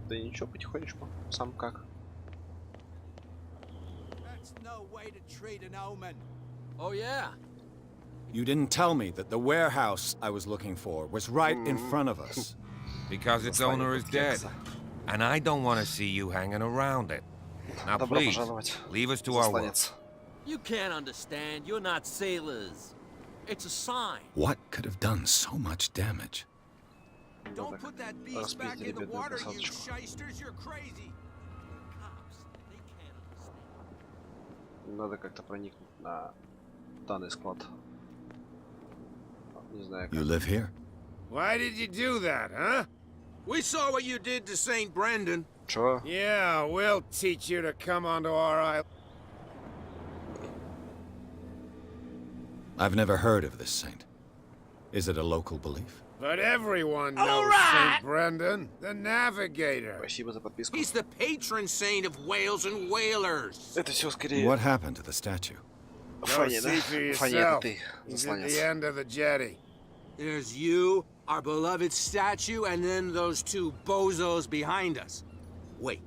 Да ничего, потихонечку. Сам как? That's no way to treat an omen. Oh, yeah? You didn't tell me that the warehouse I was looking for was right in front of us. Because its owner is dead. And I don't want to see you hanging around it. Now Добро please, пожаловать, leave us to our work. засланец. You can't understand. You're not sailors. It's a sign. What could have done so much damage? Don't put that beast back in the water, you shysters. You're crazy. Cops, they can't understand. Надо как-то проникнуть на данный склад. Не знаю You как. live here? Why did you do that, huh? We saw what you did to St. Brendan. Чё? Yeah, we'll teach you to come onto our island. I've never heard of this saint. Is it a local belief? But everyone knows St. Brendan, the navigator. Спасибо за подписку. He's the patron saint of whales and whalers. Это все скорее What happened to the statue? Go Фанни, да? see for Фанни, это yourself. ты, He's at засланец. the end of the jetty. There's you, our beloved statue, and then those two bozos behind us. Wait,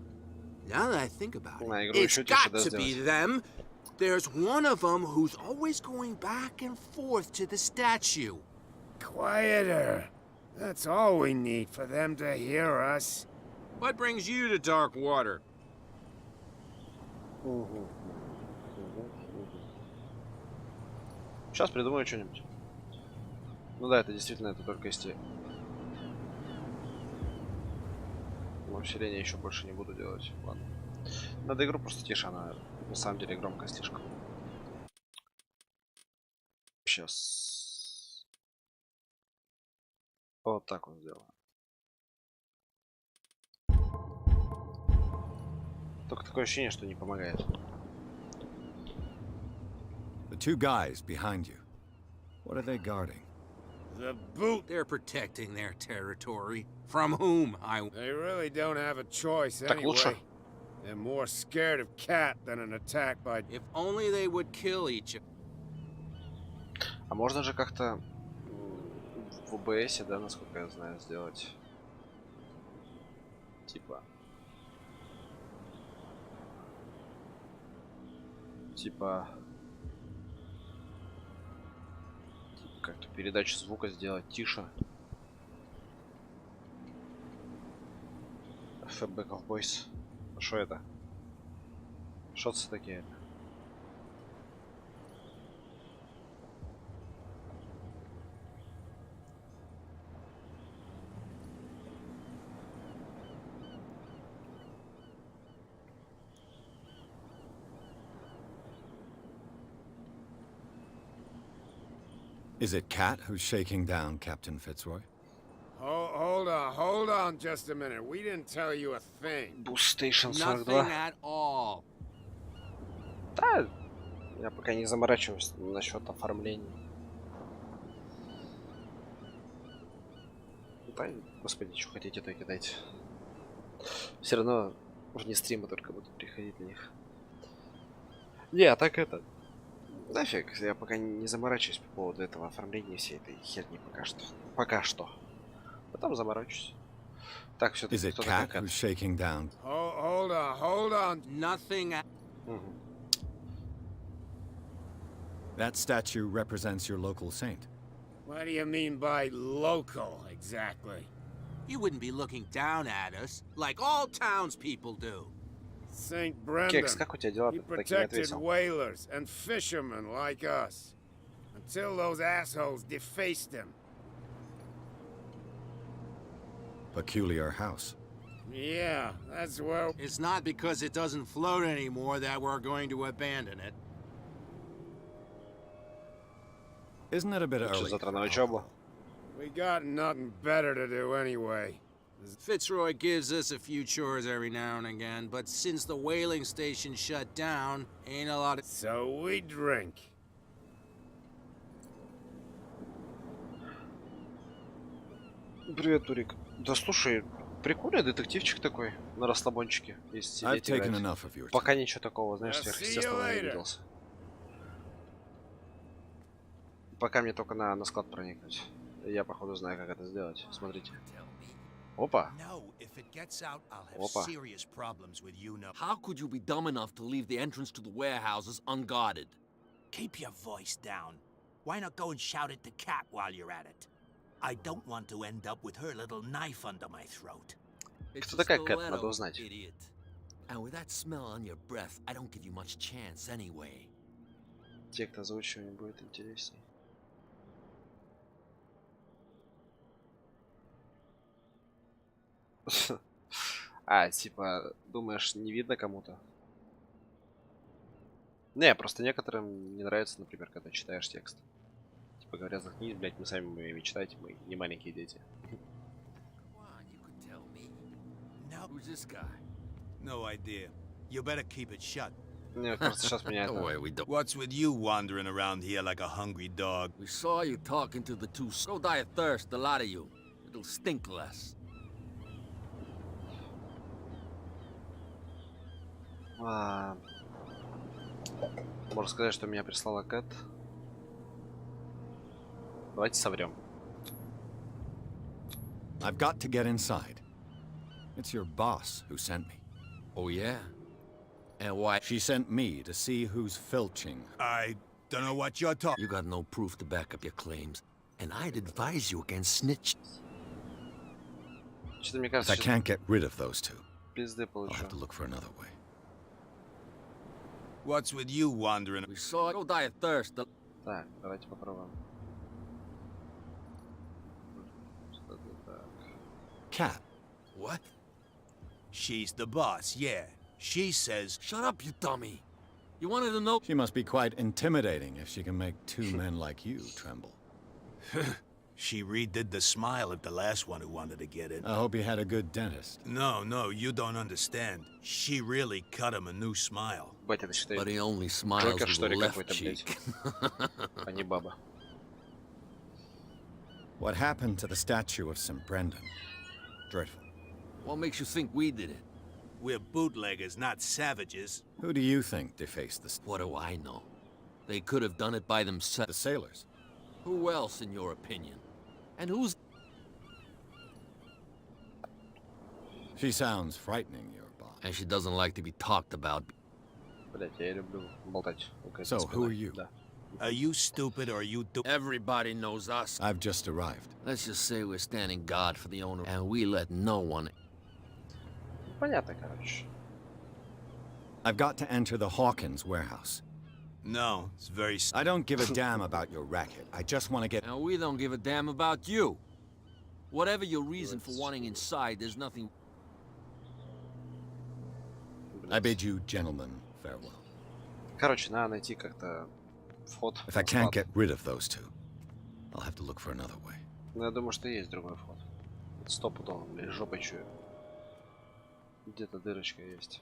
now that I think about На it, игру it's еще тише, got да, to be сделать. them. There's one of them who's always going back and forth to the statue. Quieter. That's all we need for them to hear us. What brings you to dark water? Сейчас придумаю что-нибудь. Ну да, это действительно, это только если... Усиление еще больше не буду делать. Ладно. Надо игру просто тише, она на самом деле громкая слишком. Сейчас. Вот так вот сделаю. Только такое ощущение, что не помогает. The two guys behind you. What are they guarding? The boot. They're protecting their territory. From whom, They really don't have a choice Так лучше. anyway. They're more scared of Cat than an attack by... If only they would kill each other. А можно же как-то в ОБС, да, насколько я знаю, сделать. Типа. Как-то передачу звука сделать тише. ФБ Cowboys. Что это? Что это такие? Is it Cat who's shaking down Captain Fitzroy? Hold on just a minute. We didn't tell you a thing. Boost Station Nothing 42. at all. Да, я пока не заморачиваюсь насчет оформления. Да, господи, что хотите, то кидайте. Все равно вне стрима только будут приходить на них. Не, а так это... Нафиг, я пока не заморачиваюсь по поводу этого оформления всей этой херни пока что. Пока что. Потом заморачусь. Так, все-таки Is it кто Cat такой who's shaking down? Hold on. Nothing at... That statue represents your local saint. What do you mean by local, exactly? You wouldn't be looking down at us, like all townspeople do. St. Brendan. Кекс, как у тебя дела? He Ты так и не protected ответил. whalers and fishermen like us. Until those assholes defaced him. Peculiar house. Yeah, that's where... It's not because it doesn't float anymore that we're going to abandon it. Isn't it a bit Лучше early? завтра на for учебу. alcohol? We got nothing better to do anyway. Fitzroy gives us a few chores every now and again, but since the whaling station shut down, ain't a lot of... So we drink. Привет, Турик. Да слушай, прикольный детективчик такой на расслабончике. Если I've сидеть taken играть. enough of your Пока time. ничего такого, знаешь, I'll see you сверхъестественного не later. виделся. Пока мне только на склад проникнуть. Я, походу, знаю, как это сделать. Смотрите. Опа. Опа. How could you be dumb enough to leave the entrance to the warehouses unguarded? Keep your voice down. Why not go and shout at the cat while you're at it? I don't want to end up with her little knife under my throat. It's Кто a такая Кэт? stiletto, Надо узнать. idiot. And with that smell on your breath, I don't give you much chance anyway. Текст озвучивания будет интересней. А, типа, думаешь, не видно кому-то? Не, просто некоторым не нравится, например, когда читаешь текст. Типа говорят, заткнись, блядь, мы сами умеем читать, мы не маленькие дети. Come on, you could tell me. No. Who's this guy? No idea. You better keep it shut. Мне кажется, сейчас меня No это... way, we don't. What's with you wandering around here like a hungry dog? We saw you talking to the two. Go die of thirst, a lot of you. It'll stink less. Можно сказать, что меня прислала Кэт. Давайте соврем. I've got to get inside. It's your boss who sent me. Oh, yeah? And why? She sent me to see who's filching. I don't know what you're talking. You got no proof to back up your claims. And I'd advise you against snitch. Что-то мне If кажется, I can't get rid of those two, пизды I'll получу. have to look for another way. What's with you wandering? We saw you. Go die of thirst. Так, давайте попробуем. Что-то так. Cat. What? She's the boss, yeah. She says... Shut up, you dummy. You wanted to know? She must be quite intimidating if she can make two men like you tremble. She redid the smile at the last one who wanted to get in. I hope you had a good dentist. No, you don't understand. She really cut him a new smile. Батя, это считай, But he only smiles Джокер, with что the ли, left какой-то, блядь. cheek. А не баба. What happened to the statue of St. Brendan? Dreadful. What makes you think we did it? We're bootleggers, not savages. Who do you think defaced the What do I know? They could have done it by the themselves. sailors? Who else, in your opinion? And who's... She sounds frightening, your boss. And she doesn't like to be talked about. Блять, я люблю болтать. So, who are you? Да. Are you stupid or are you Everybody knows us. I've just arrived. Let's just say we're standing guard for the owner, and we let no one... Понятно, короче. I've got to enter the Hawkins warehouse. No, it's very... I don't give a damn about your racket. I just want to get... And we don't give a damn about you. Whatever your reason for wanting inside, there's nothing... I bid you gentlemen farewell. Короче, надо найти как-то вход. If I на can't склад. get rid of those two, I'll have to look for another way. Ну, я думаю, что есть другой вход. Стопудово, блядь, жопой чую. Где-то дырочка есть.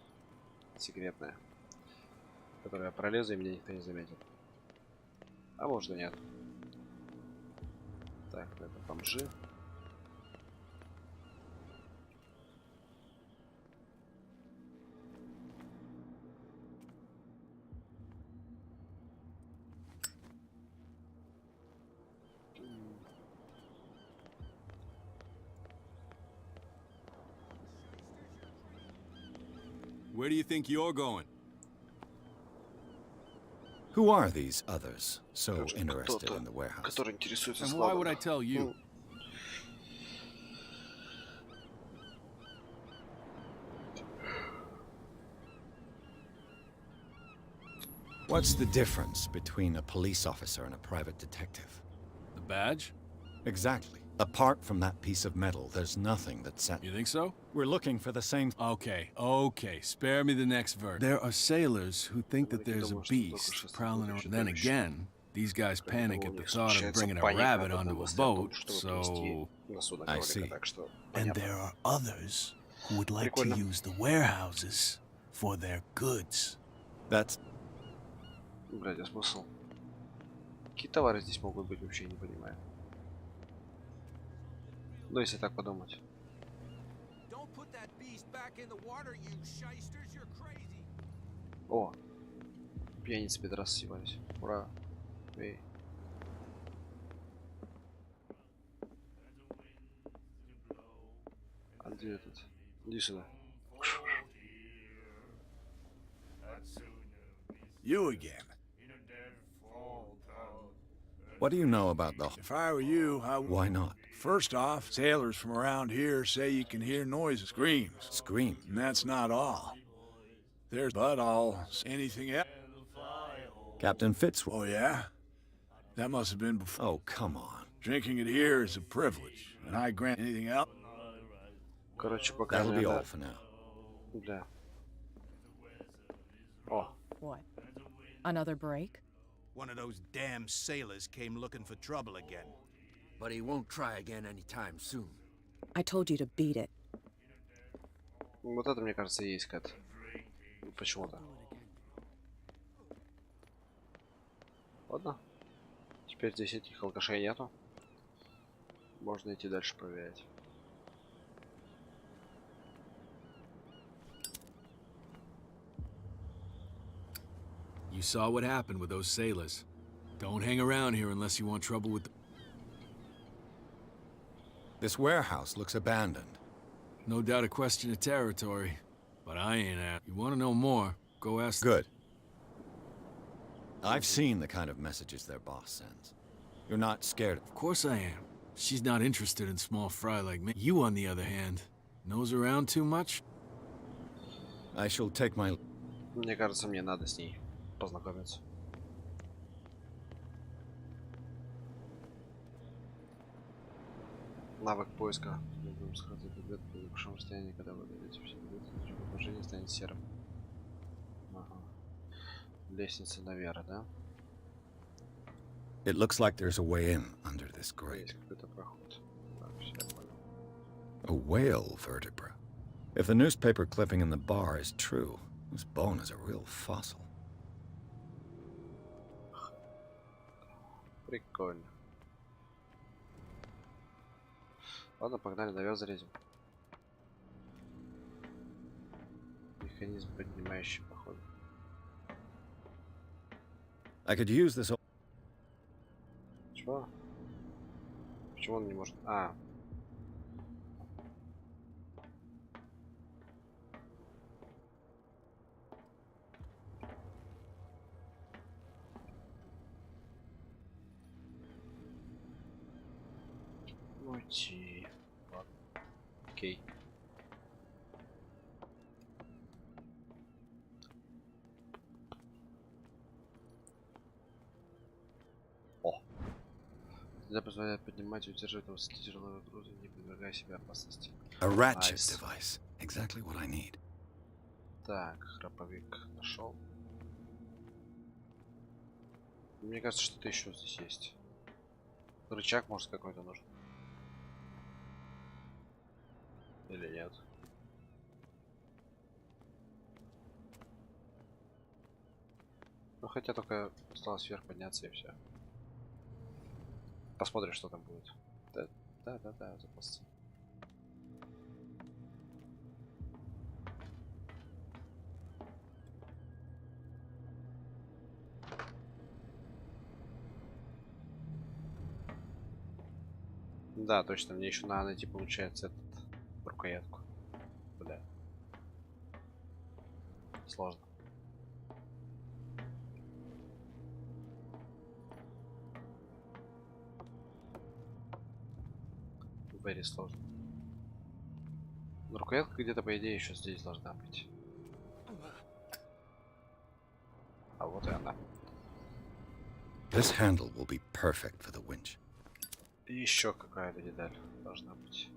Секретная. Которую я пролезу, и меня никто не заметит. А может и нет. Так, это бомжи. Where do you think you're going? Who are these others so Короче, interested кто-то, in the warehouse? который интересуется And why складом. would I tell you? What's the difference between a police officer and a private detective? The badge? Exactly. Apart from that piece of metal, there's nothing that set... You think so? We're looking for the same... Okay, spare me the next verse. There are sailors who think that there's a beast prowling around. Then again, these guys panic at the thought of bringing a rabbit onto a boat, so... I see. And there are others who would like to use the warehouses for their goods. That's... Блядь, а смысл? Какие товары здесь могут быть, вообще не понимаю. Ну, если так подумать. О, пьяницы пидорасы съебались. Ура. Эй. А где этот? Иди сюда. You again. What do you know about the... If I were you, Why not? First off, sailors from around here say you can hear noises, screams. Screams? And that's not all. There's but all anything else. Captain Fitzroy. Oh, yeah? That must have been before. Oh, come on. Drinking it here is a privilege, and I grant anything else. Короче, пока That'll мне be all надо. for now. Да. О, What? Another break? One of those damn sailors came looking for trouble again. But he won't try again anytime soon. I told you to beat it. вот это, мне кажется, и есть Кэт. Почему-то. Ладно. Теперь здесь этих алкашей нету. Можно идти дальше проверять. You saw what happened with those sailors. Don't hang around here unless you want trouble with the... This warehouse looks abandoned. No doubt a question of territory, but I ain't at. You want to know more, go ask... Good. I've seen the kind of messages their boss sends. You're not scared. Of course I am. She's not interested in small fry like me. You, on the other hand, nose around too much? I shall take my... Мне кажется, мне надо с ней познакомиться. Навык поиска. Будем сохранить предмет при большом расстоянии, когда вы дадите все предметы, положение станет серым. Ага. Лестница наверх, да? It looks like there's a way in under this grate. Есть какой-то проход. Так, все, я понял. A whale vertebra. If the newspaper clipping in the bar is true, this bone is a real fossil. Прикольно. Ладно, погнали, наверх залезем. Механизм, поднимающий, походу. I could use this... Чего? Почему он не может? А. Уйти. Ладно. Окей. О. Это позволяет поднимать и удерживать на высоте тяжелые грузы, не подвергая себя опасности. A ratchet Nice. device. Exactly what I need. Так, храповик нашел. Мне кажется, что-то еще здесь есть. Рычаг, может, какой-то нужен. Или нет? Ну, хотя только осталось вверх подняться и все. Посмотрим, что там будет. Да, запасцы. Да, точно, мне еще надо найти, получается, этот рукоятку. Бля. Сложно. Very сложно. Но рукоятка где-то, по идее, еще здесь должна быть. А вот и она. This handle will be perfect for the winch. И еще какая-то деталь должна быть.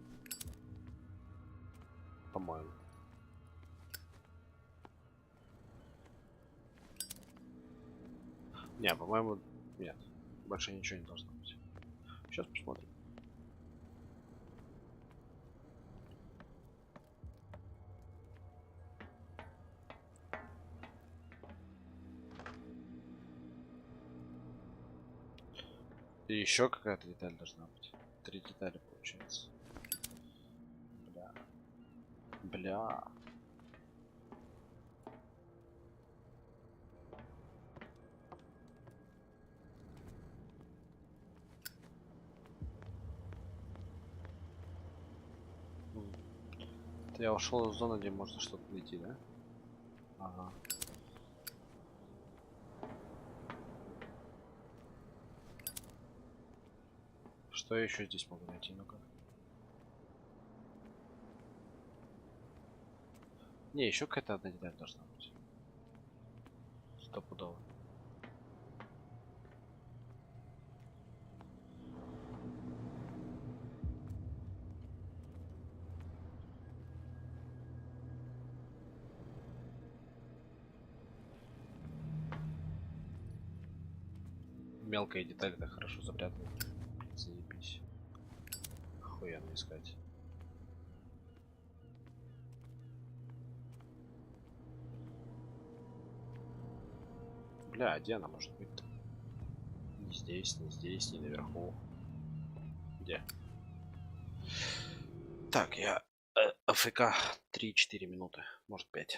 По-моему. Не, по-моему, нет. Больше ничего не должно быть. Сейчас посмотрим. И еще какая-то деталь должна быть. 3 детали получается. Бля. Это я ушел из зоны, где можно что-то найти, да? Ага. Что я еще здесь могу найти? Ну-ка. Не, еще какая-то одна деталь должна быть. Стопудово. Мелкая деталь, так хорошо запрятана. Заебись. Охуенно искать. Бля, а где она может быть-то? Не здесь, не здесь, не наверху. Где? Так, я АФК 3-4 минуты, может 5.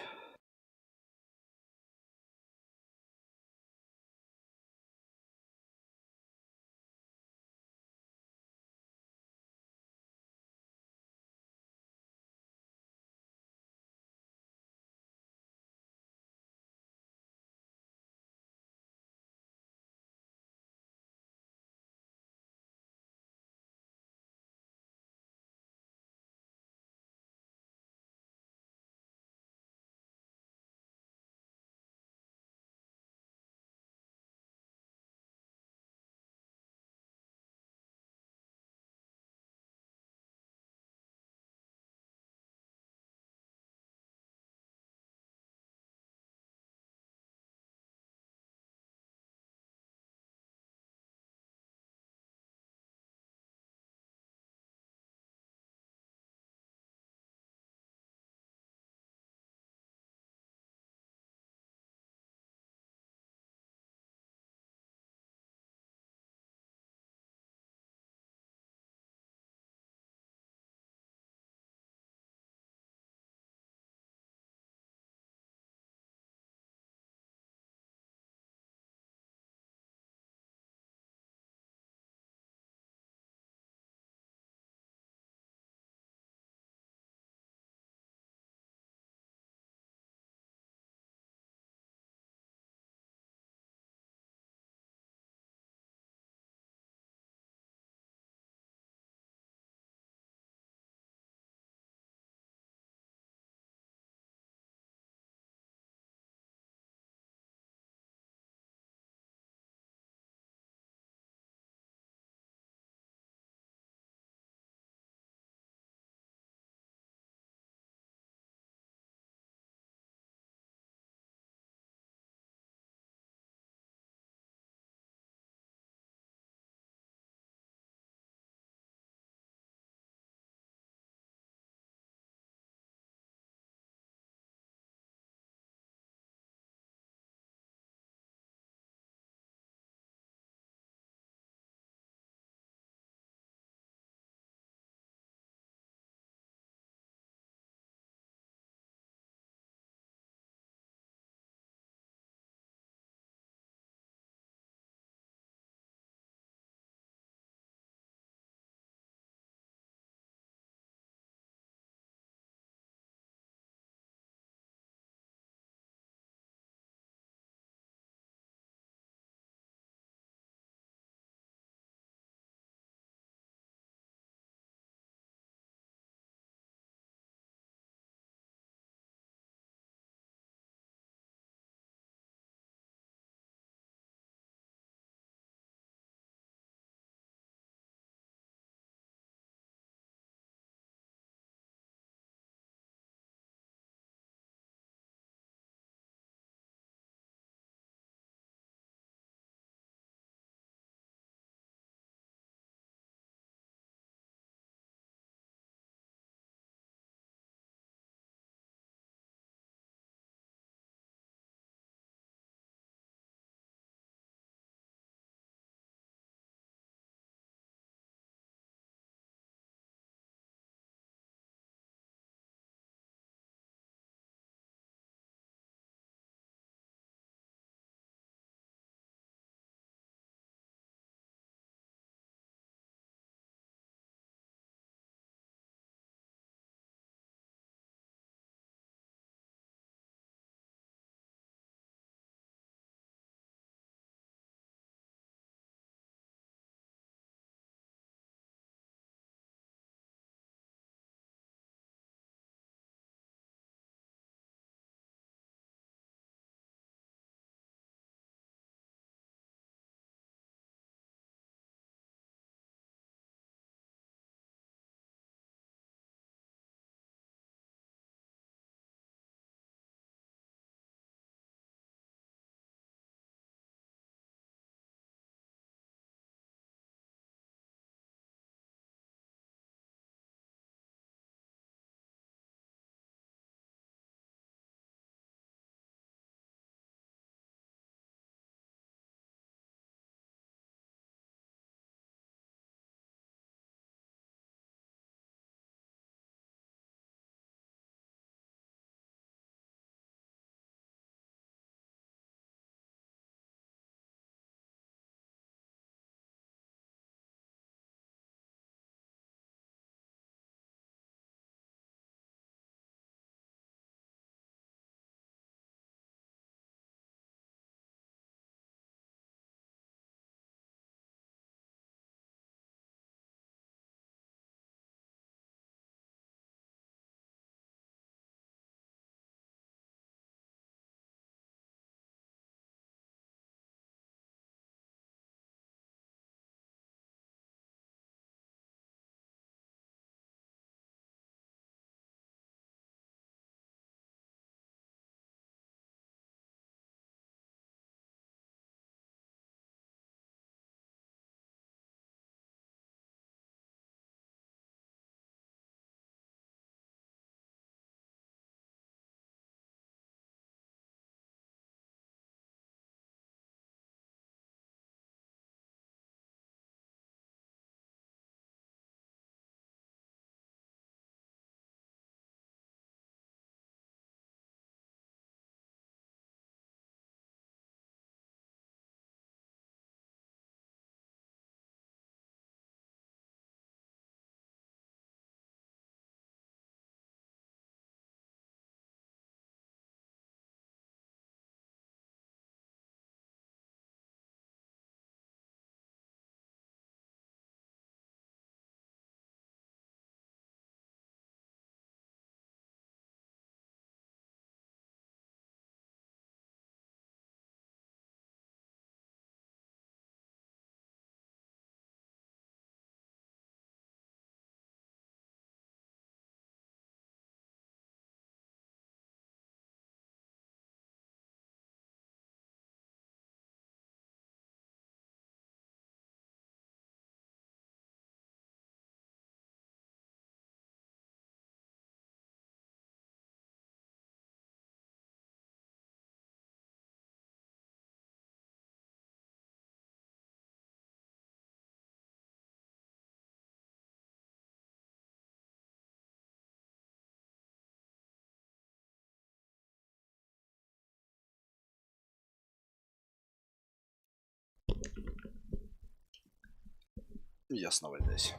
Ясно, здесь.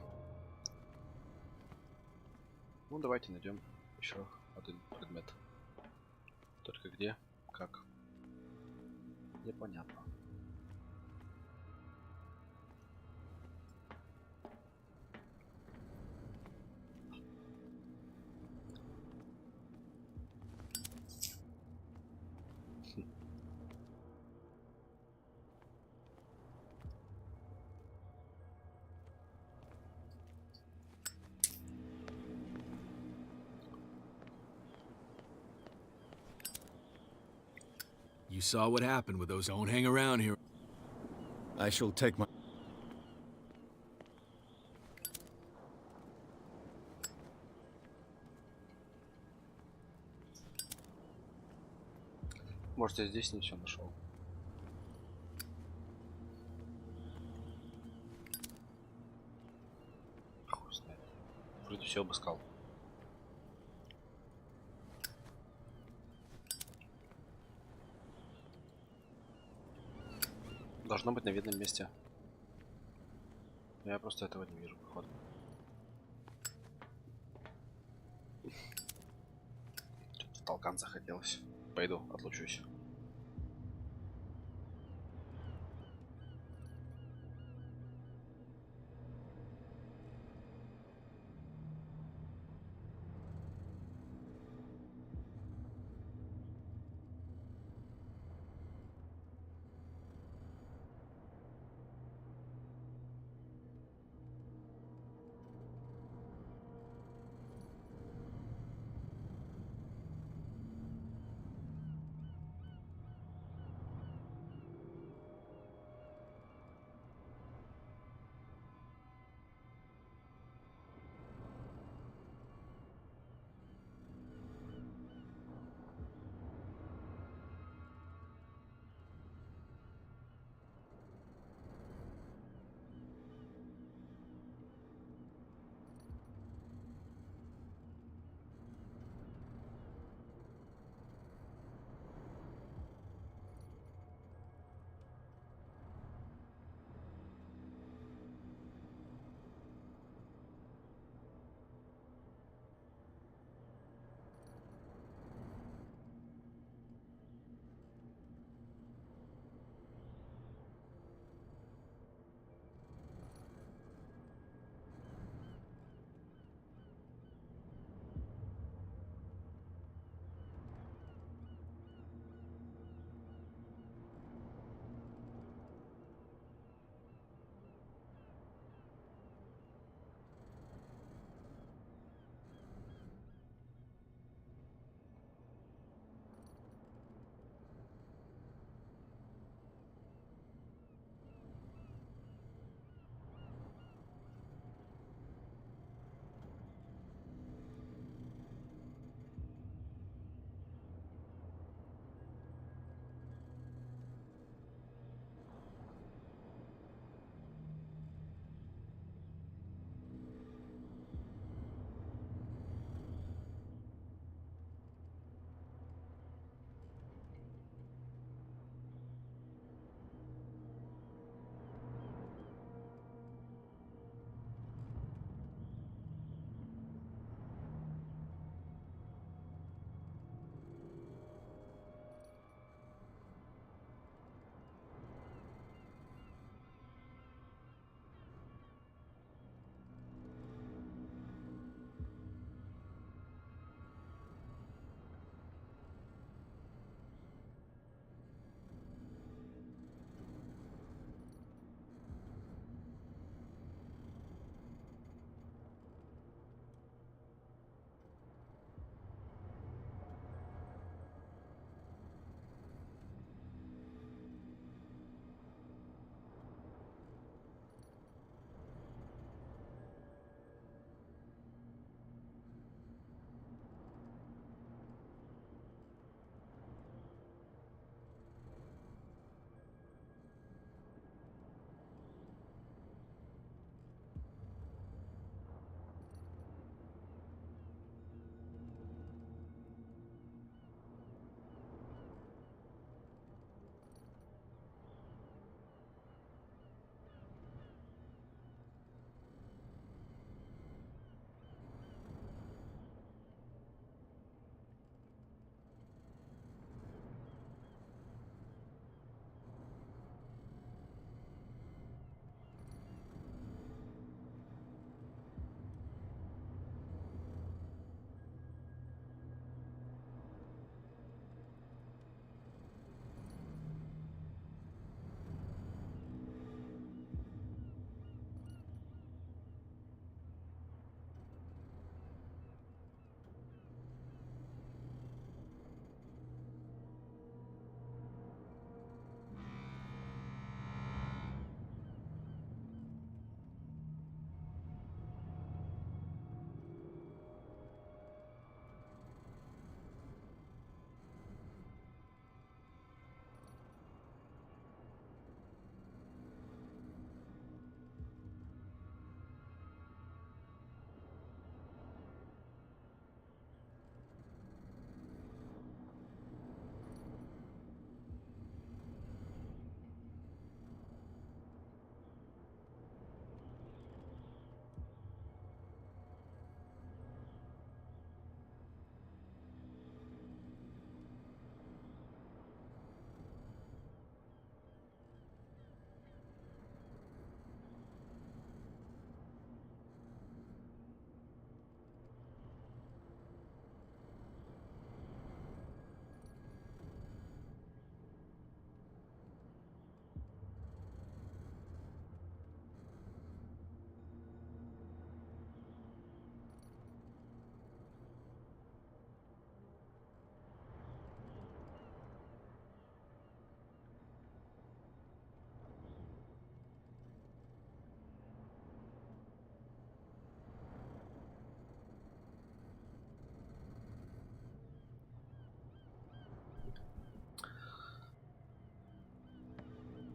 Ну, давайте найдем еще один предмет. Только где, как, непонятно. You saw what happened with those. Don't hang around here. I shall take my... Может, я здесь не все нашел. Хуй знает. Вроде все обыскал. Должно быть на видном месте. Я просто этого не вижу, походу. Что-то в толкан захотелось. Пойду, отлучусь.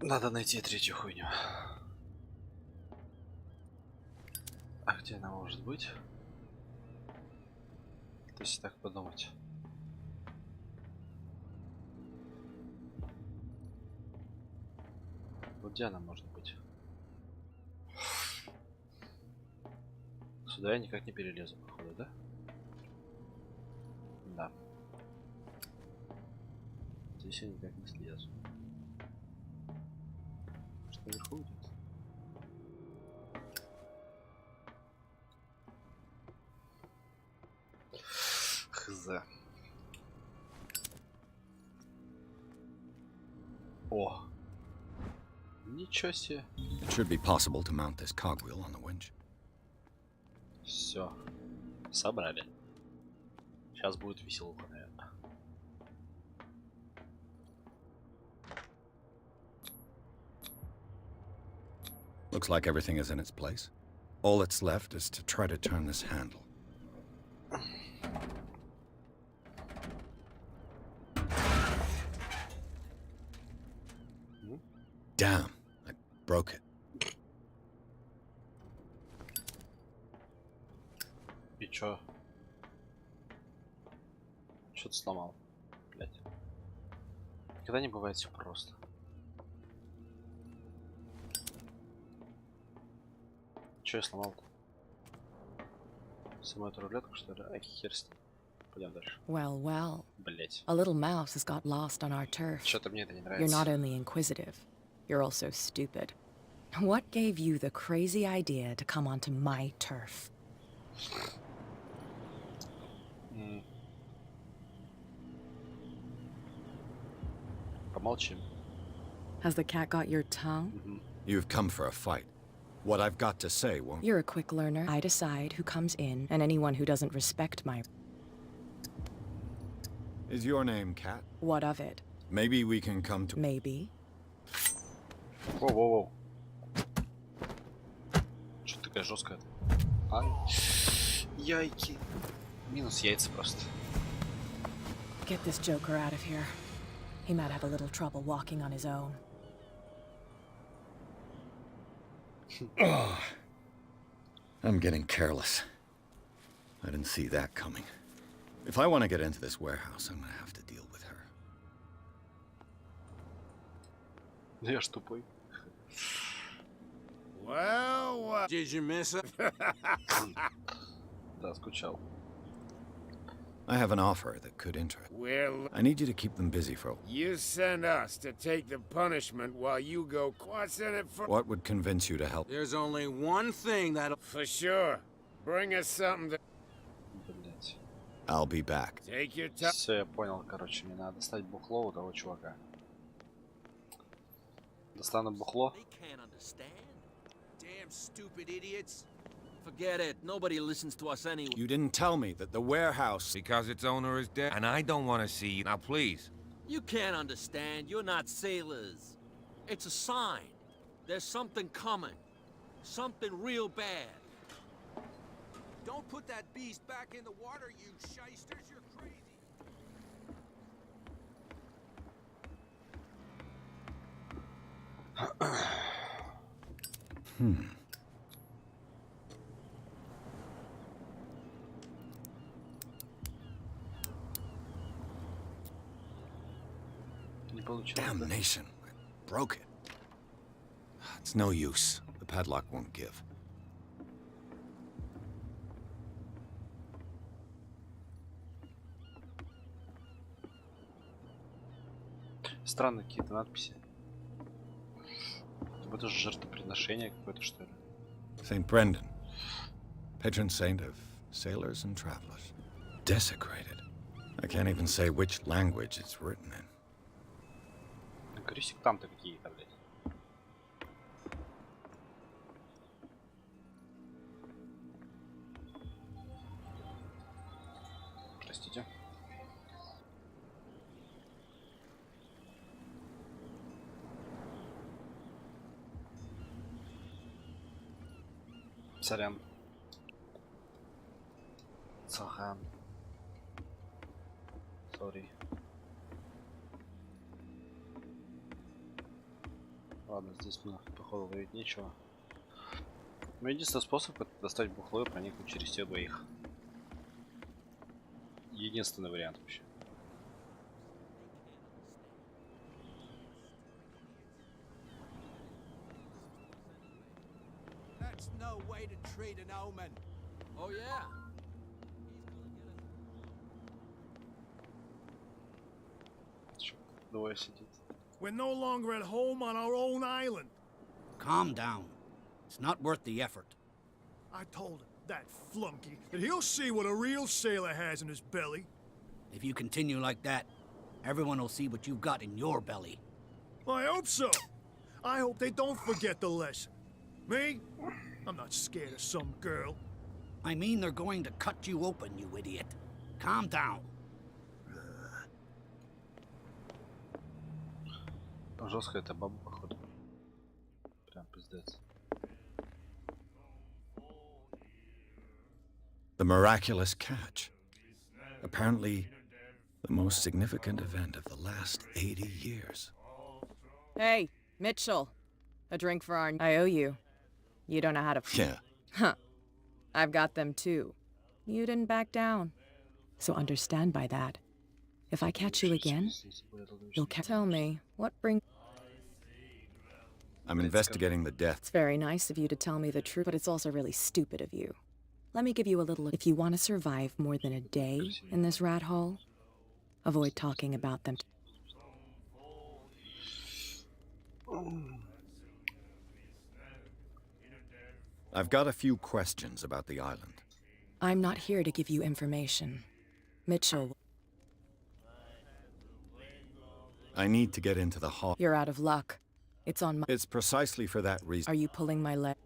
Надо найти третью хуйню. А где она может быть? То есть так подумать. Вот где она может быть? Сюда я никак не перелезу, походу, да? Да. Здесь я никак не слезу. Что наверху идет? Хз. О! Ничего себе. It should be possible to mount this cogwheel on the winch. Все. Собрали. Сейчас будет веселуха, наверное. Looks like everything is in its place. All that's left is to try to turn this handle. Damn, I broke it. И чё? Что-то сломал. Блять. Никогда не бывает все просто. Чё я сломал-то? Саму эту рулетку, что ли? Ай, хер с ним. Пойдем дальше. Well, well. Блять. A little mouse has got lost on our turf. Что-то мне это не You're нравится. not only inquisitive, you're also stupid. What gave you the crazy idea to come onto my turf? Помолчим. Has the cat got your tongue? You've come for a fight. What I've got to say won't... You're a quick learner. I decide who comes in, and anyone who doesn't respect my... Is your name Cat? What of it? Maybe we can come to... Maybe. Воу-воу-воу. Что такая жесткая? Ай. Яйки. Минус яйца просто. Get this joker out of here. He might have a little trouble walking on his own. Oh, I'm getting careless. I didn't see that coming. If I want to get into this warehouse, I'm gonna have to deal with her. Я ж тупой. Well, what? Did you miss it? Да, скучал. I have an offer that could interest. Well, I need you to keep them busy for a while. you send us to take the punishment while you go. What's in it for? What would convince you to help? There's only one thing that'll... For sure. Bring us something to... Блять. I'll be back. Take your time. Все, я понял, короче, мне надо достать бухло у того чувака. Достану бухло. They can't understand. Damn stupid idiots. Forget it. Nobody listens to us anyway. You didn't tell me that the warehouse... Because its owner is dead, and I don't want to see you. Now, please. You can't understand. You're not sailors. It's a sign. There's something coming. Something real bad. Don't put that beast back in the water, you shysters. You're crazy. Не получилось. Damnation. I broke it. It's no use. The padlock won't give. Странные какие-то надписи. Это же жертвоприношение какое-то, что ли? St. Brendan, patron saint of sailors and travelers. Desecrated. I can't even say which language it's written in. Говорю, сектанты какие-то, блядь. Простите. Сорян. Сахан. Sorry. Ладно, здесь мне походу ловить нечего. Но единственный способ это достать бухло и проникнуть через тех двоих. Единственный вариант вообще. That's no way to treat an omen. Oh, yeah. Двое сидит. We're no longer at home on our own island. Calm down. It's not worth the effort. I told him, that flunky, that he'll see what a real sailor has in his belly. If you continue like that, everyone will see what you've got in your belly. I hope so. I hope they don't forget the lesson. Me? I'm not scared of some girl. I mean they're going to cut you open, you idiot. Calm down. Жестко это баба, походу. Прям пиздец. The miraculous catch. Apparently, the most significant event of the last 80 years. Hey, Mitchell. A drink for our... I owe you. You don't know how to... Yeah. Huh. I've got them too. You didn't back down. So understand by that. If I catch you again, you'll tell me what brings... I'm investigating the death. It's very nice of you to tell me the truth, but it's also really stupid of you. Let me give you a little... If you want to survive more than a day in this rat hole, avoid talking about them. I've got a few questions about the island. I'm not here to give you information. Mitchell... I need to get into the hall. You're out of luck. It's on my... It's precisely for that reason. Are you pulling my leg?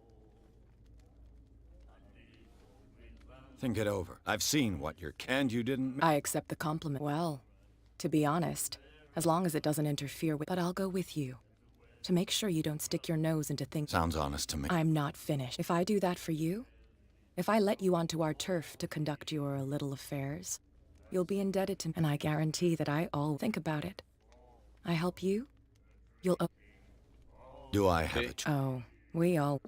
Think it over. I've seen what you're... And you didn't... I accept the compliment. Well, to be honest, as long as it doesn't interfere with... But I'll go with you. To make sure you don't stick your nose into things... Sounds honest to me. I'm not finished. If I do that for you, if I let you onto our turf to conduct your little affairs, you'll be indebted to me. And I guarantee that I think about it. I help you, you'll... Do I have a... Oh, we all...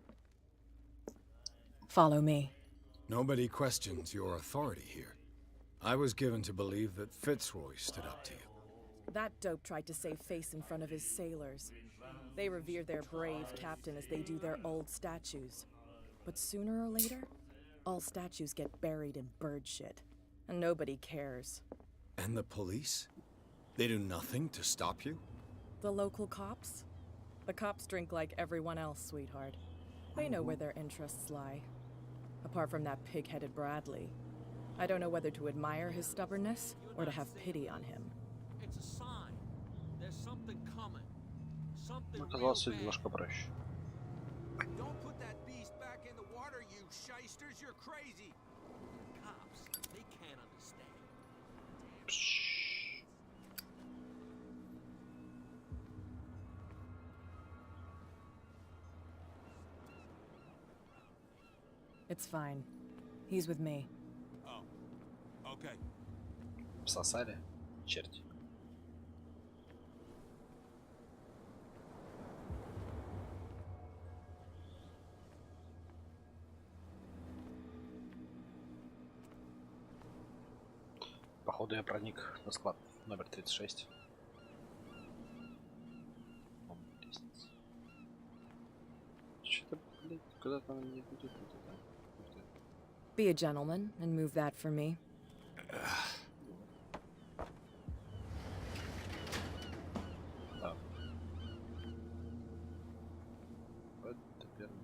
Follow me. Nobody questions your authority here. I was given to believe that Fitzroy stood up to you. That dope tried to save face in front of his sailors. They revere their brave captain as they do their old statues. But sooner or later, all statues get buried in bird shit. And nobody cares. And the police? They do nothing to stop you? The local cops? The cops drink like everyone else, sweetheart. They know where their interests lie. Apart from that pig-headed Bradley. I don't know whether to admire his stubbornness or to have pity on him. It's a sign. There's something coming. Something Оказалось все немножко проще. Don't put that beast back in the water, you shysters. You're crazy. Cops, they can't understand. It's fine. He's with me. Oh, okay. Всосали? Черти. Походу я проник на склад номер 36. Лестница. Что-то, блядь, куда-то она меня ведет. Be a gentleman and move that for me. Это первое.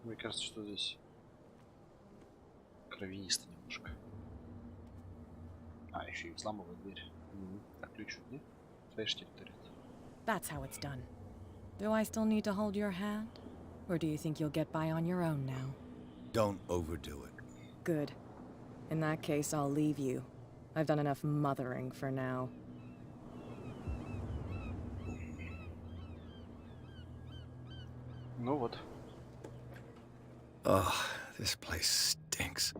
Мне кажется, что здесь кровянисто немножко. А, еще и взламывает дверь. А ключ нет? Твоя территория. That's how it's done. Do I still need to hold your hand? Or do you think you'll get by on your own now? Don't overdo it. Good. In that case, I'll leave you. I've done enough mothering for now. Ну вот. Oh, this place stinks.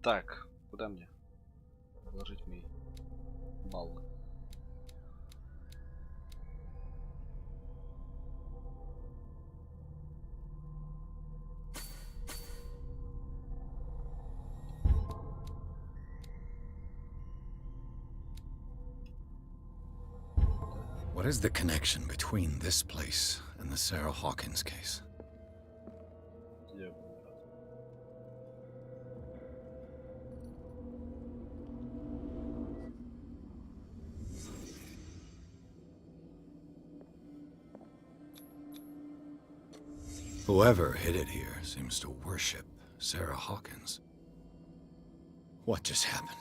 Так, куда мне вложить мои баллы? is the connection between this place and the Sarah Hawkins case? Whoever hid it here seems to worship Sarah Hawkins. What just happened?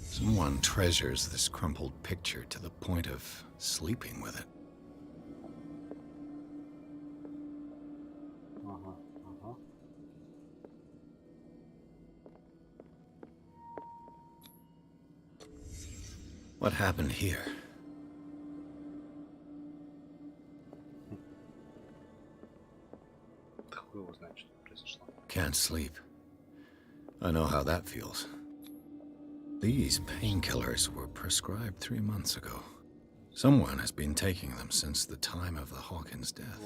Someone treasures this crumpled picture to the point of sleeping with it. What happened here? Can't sleep. I know how that feels. These painkillers were prescribed 3 months ago. Someone has been taking them since the time of the Hawkins death.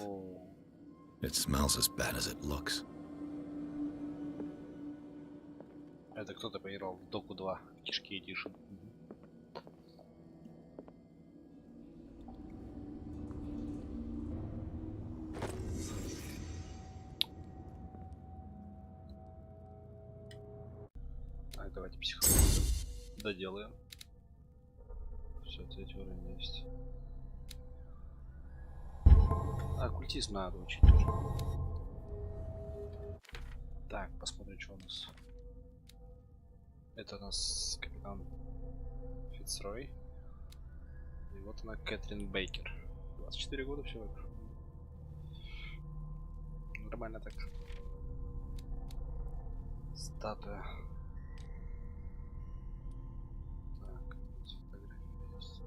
It smells as bad as it looks. Это кто-то поиграл в Доку 2 Кишки Эдишн. Так, давайте психологию доделаем. Все, третий уровень есть. Оккультизм надо учить тоже. Так, посмотрим, что у нас. Это у нас капитан Фицрой. И вот она, Кэтрин Бейкер. 24 года всего. Нормально так. Статуя. Так, фотография есть.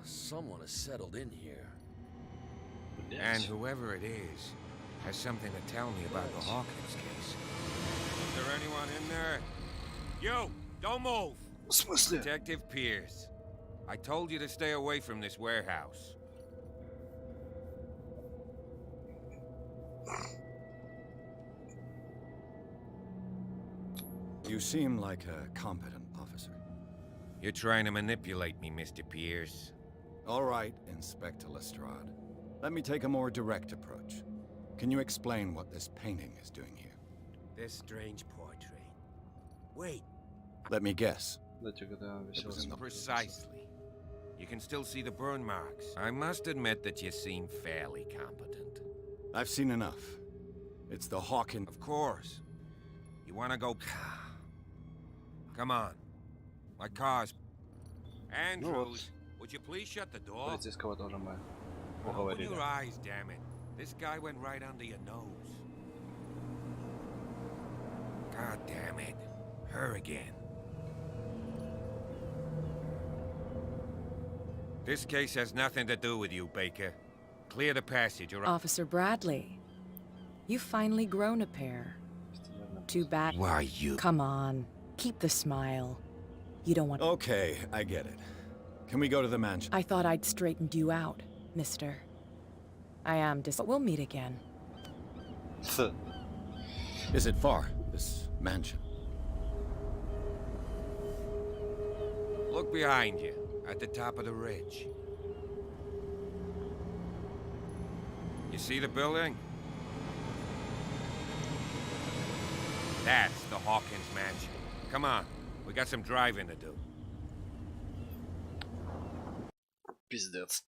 Someone has settled in here. And whoever it is has something to tell me about the Hawkins case. Is there anyone in there? You! Don't move! Detective Pierce. I told you to stay away from this warehouse. You seem like a competent officer. You're trying to manipulate me, Mr. Pierce. All right, Inspector Lestrade. Let me take a more direct approach. Can you explain what this painting is doing here? This strange portrait. Wait. Let me guess. Precisely. You can still see the burn marks. I must admit that you seem fairly competent. I've seen enough. It's the Hawkins... Of course. You want to go... Come on. My car's... Andrews, would you please shut the door? Open your eyes, damn it. This guy went right under your nose. God damn it. Her again. This case has nothing to do with you, Baker. Clear the passage, or... Officer Bradley, you've finally grown a pair. Too bad. Why, you... Come on. Keep the smile. You don't want... Okay, I get it. Can we go to the mansion? I thought I'd straightened you out, mister. I am but we'll meet again. Is it far, this mansion? Look behind you, at the top of the ridge. You see the building? That's the Hawkins mansion. Come on, we got some driving to do. Пиздец.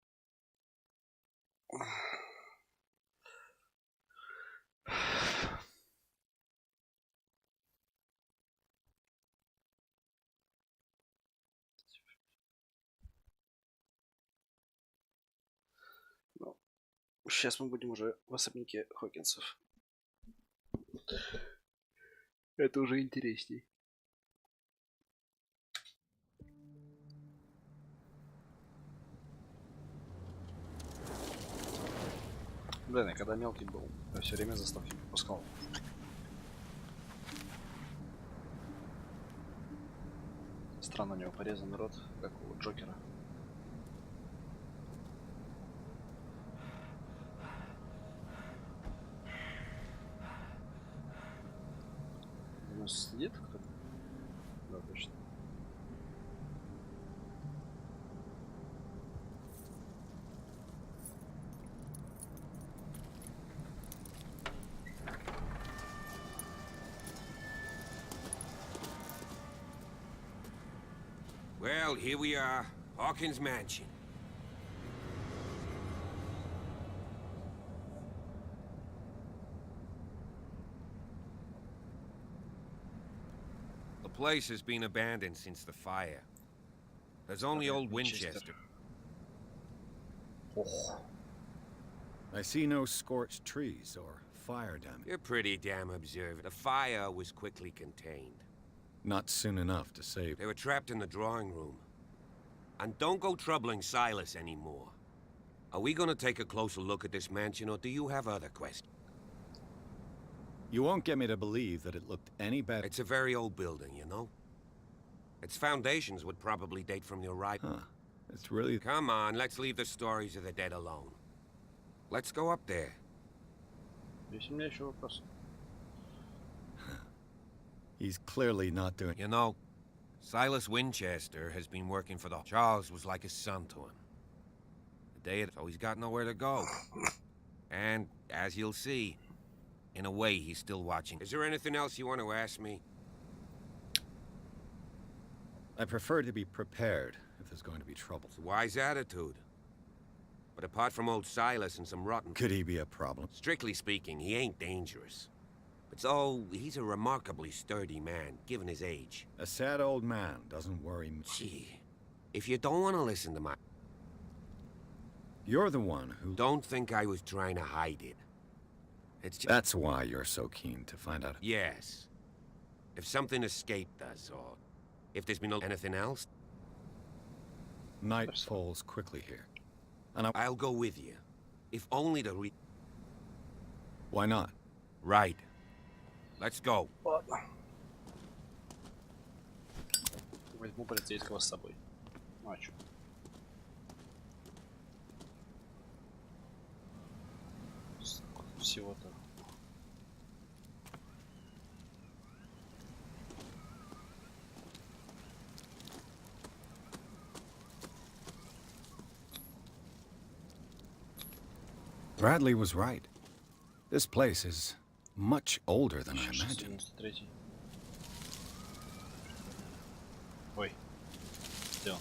Ну, сейчас мы будем уже в особняке Хокинсов. Это уже интересней. Блин, я когда мелкий был, я все время заставки пропускал. Странно, у него порезанный рот, как у Джокера. У нас сидит кто-то? Да, точно. Well, here we are. Hawkins Mansion. The place has been abandoned since the fire. There's only old Winchester. Oh. I see no scorched trees or fire damage. You're pretty damn observant. The fire was quickly contained. Not soon enough to save. They were trapped in the drawing room. And don't go troubling Silas anymore. Are we gonna take a closer look at this mansion, or do you have other questions? You won't get me to believe that it looked any better. It's a very old building, you know? Its foundations would probably date from your right. Huh. It's really... Come on, let's leave the stories of the dead alone. Let's go up there. Есть у меня еще вопрос. He's clearly not doing... You know, Silas Winchester has been working for the... Charles was like a son to him. The day so he's got nowhere to go. And, as you'll see, in a way, he's still watching. Is there anything else you want to ask me? I prefer to be prepared if there's going to be trouble. It's a wise attitude. But apart from old Silas and some rotten... Could he be a problem? Strictly speaking, he ain't dangerous. But so, he's a remarkably sturdy man, given his age. A sad old man doesn't worry me. Gee, if you don't want to listen to my... You're the one who... Don't think I was trying to hide it. It's just... That's why you're so keen to find out. Yes. If something escaped us, or if there's been anything else... Night falls quickly here. And I'll go with you. If only to Why not? Right. Let's go. Возьму полицейского с собой. Ну а чё? Всего-то. Bradley was right. This place is much older than I imagined. Ой. Сделано.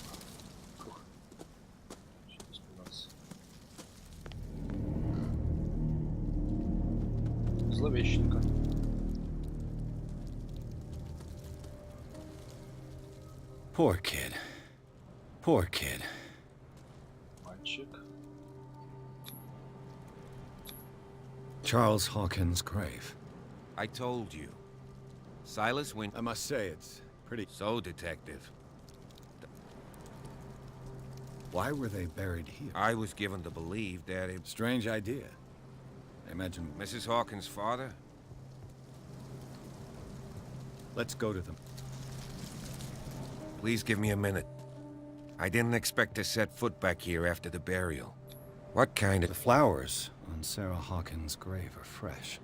Фух. Чуть не испугался. Зловещенько. Poor kid. Poor kid. Мальчик. Charles Hawkins' grave. I told you. Silas I must say, it's pretty... So, Detective. Why were they buried here? I was given to believe that it... Strange idea. I imagine... Mrs. Hawkins' father? Let's go to them. Please give me a minute. I didn't expect to set foot back here after the burial. What kind of... The flowers on Sarah Hawkins' grave are fresh.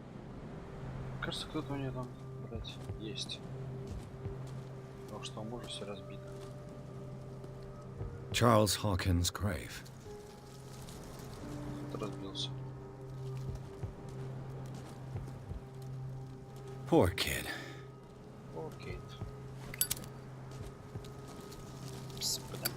Кажется, кто-то у нее там, блядь, есть. Потому что у мужа все разбито. Charles Hawkins' grave. Кто-то разбился. Poor kid. Poor kid. Господи.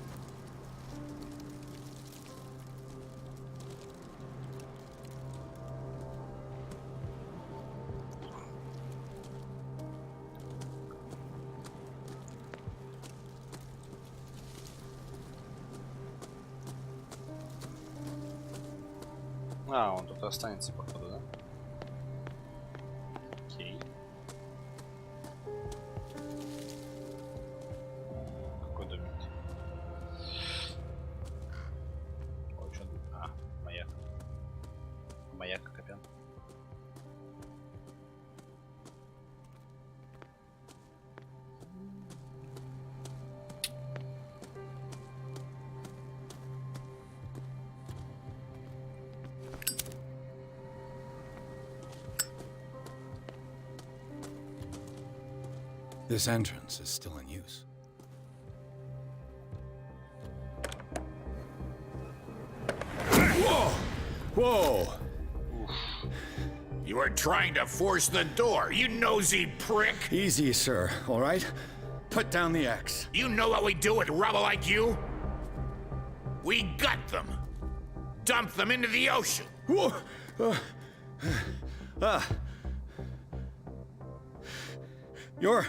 А, он тут останется, походу, да? Окей. Какой домик? Ой, что? А, маяк. Маяк, Копян. This entrance is still in use. Whoa! Whoa! You were trying to force the door, you nosy prick! Easy, sir, all right? Put down the axe. You know what we do with rubble like you? We gut them. Dump them into the ocean. Whoa! You're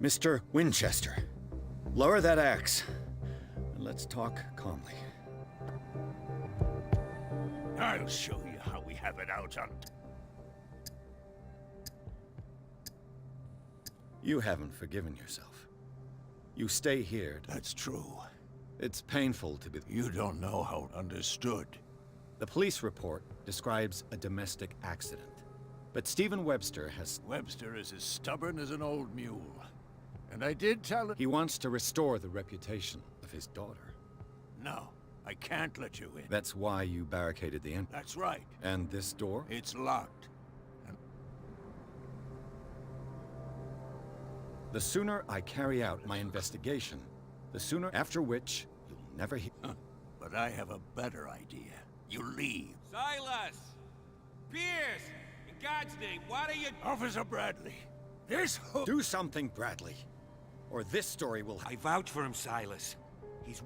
Mr. Winchester. Lower that axe, and let's talk calmly. I'll show you how we have it out on... You haven't forgiven yourself. You stay here. That's true. It's painful to be... You don't know how understood. The police report describes a domestic accident. But Stephen Webster has... Webster is as stubborn as an old mule. And I did tell him... He wants to restore the reputation of his daughter. No, I can't let you in. That's why you barricaded the entrance. That's right. And this door? It's locked. And... The sooner I carry out my investigation, the sooner after which you'll never hear... But I have a better idea. You leave. Silas! Pierce! In God's name, what are you... Officer Bradley, this hook... Do something, Bradley. Or this story will... I vouch for him, Silas.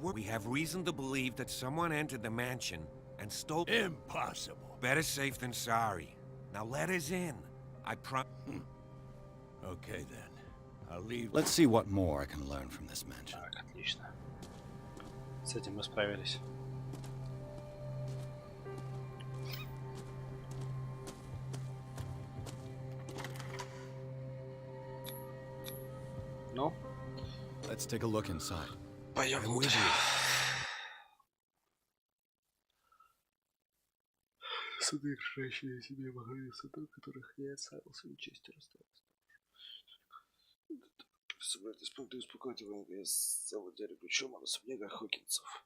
We have reason to believe that someone entered the mansion and stole... Impossible. Better safe than sorry. Now let us in. I Okay, then. I'll leave... Let's see what more I can learn from this mansion. Так, отлично. С этим мы справились. Ну? Let's take a look inside. Пойдем. Содержащие в себе магазины, которых нет, Сайлос Винчестер осталось. Собирайтесь пункты успокоить его, я завладели ключом от особняка Хокинсов.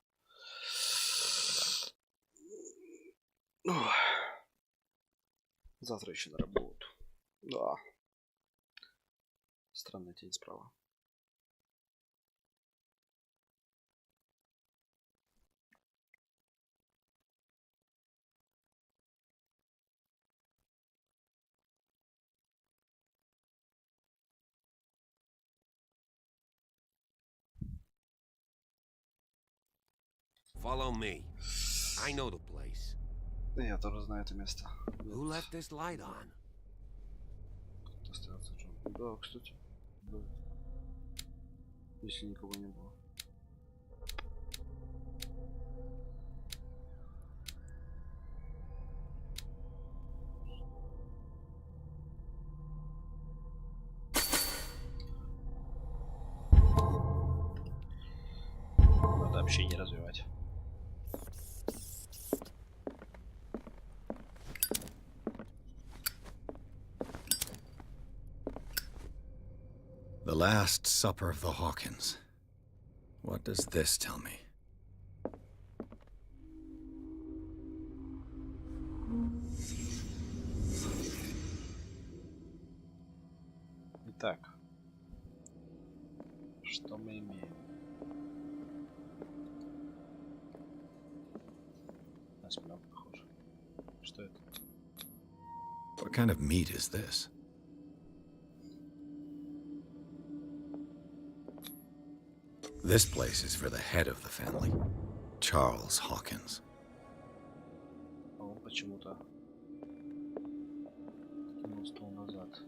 Завтра еще на работу. Да. Странная тень справа. Follow me. I know the place. Я тоже знаю это место. Who left this light on? Остался Джон. Да, кстати. Да. Если никого не было. Надо общение развивать. The Last Supper of the Hawkins. What does this tell me? Итак, что мы имеем? Осьмёрка, похоже. Что это? What kind of meat is this? This place is for the head of the family, Charles Hawkins. А он почему-то кинул стол назад.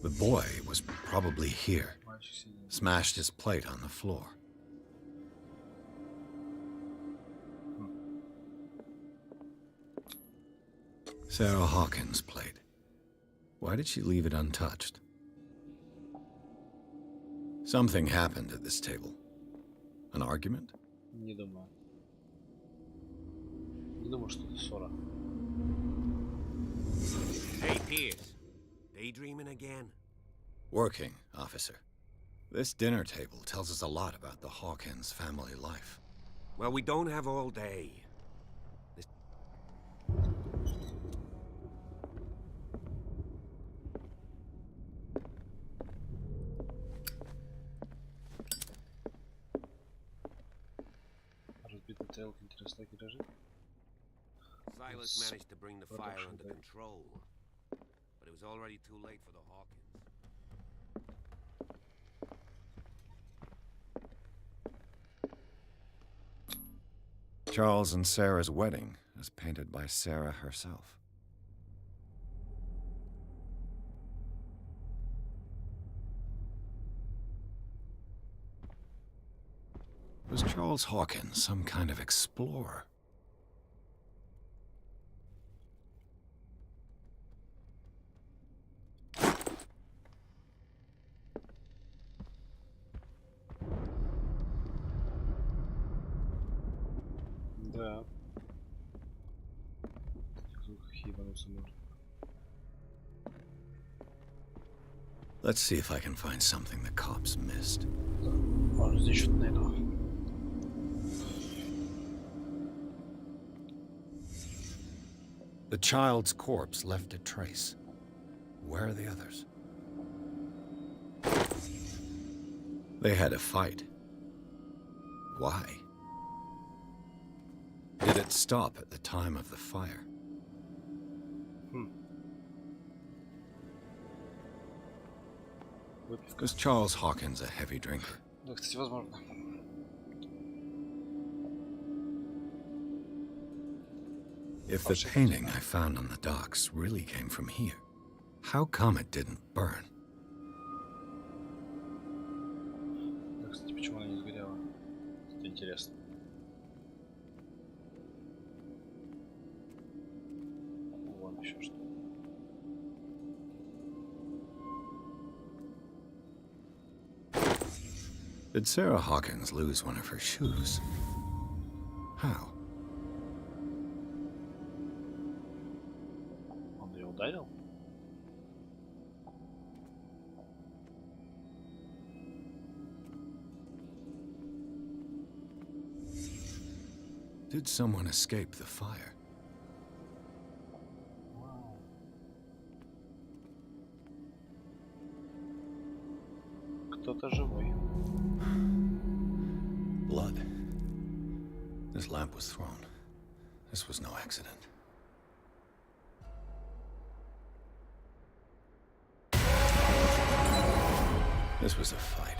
The boy was probably here, smashed his plate on the floor. Sarah Hawkins' plate. Why did she leave it untouched? Something happened at this table. An argument? Не думаю. Не думаю, что это ссора. Hey, Pierce. Daydreaming again? Working, officer. This dinner table tells us a lot about the Hawkins family life. Well, we don't have all day. Стрелка интересная лежит. Silas managed to bring the fire under control, but it was already too late for the Hawkins. Charles and Sarah's wedding, as painted by Sarah herself. Was Charles Hawkins some kind of explorer? Да. Таких ебануться можно. Let's see if I can find something the cops missed. Может, здесь что-то найду. The child's corpse left a trace. Where are the others? They had a fight. Why? Did it stop at the time of the fire? Was Charles Hawkins a heavy drinker? Да, кстати, возможно. If the painting I found on the docks really came from here, how come it didn't burn? Да, кстати, почему она не сгорела? Это интересно. Вон еще что. Did Sarah Hawkins lose one of her shoes? How? Он ее ударил? Did someone escape the fire? Кто-то живой. Blood. This lamp was thrown. This was no accident. This was a fight.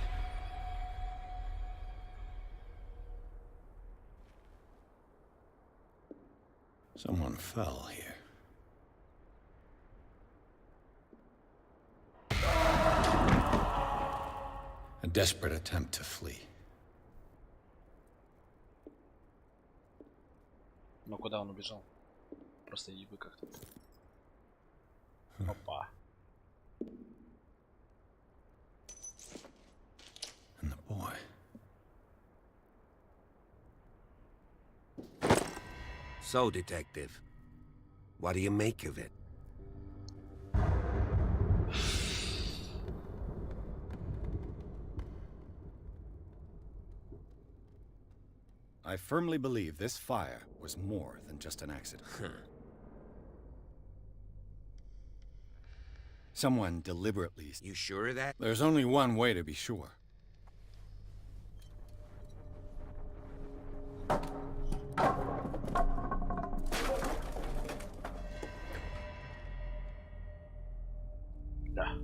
Someone fell here. A desperate attempt to flee. Но куда он убежал? Просто ебы как-то. Опа. And the boy. So, Detective, what do you make of it? I firmly believe this fire was more than just an accident. Someone deliberately... You sure of that? There's only one way to be sure. Да.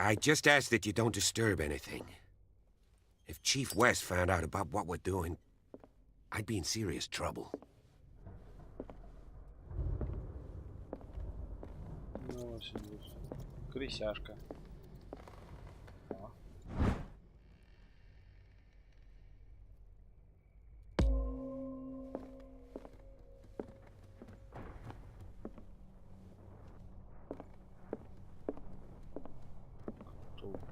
I just ask that you don't disturb anything. If Chief West found out about what we're doing, I'd be in serious trouble. Ну, очень лучше. Крысяшка. О. Ктулху.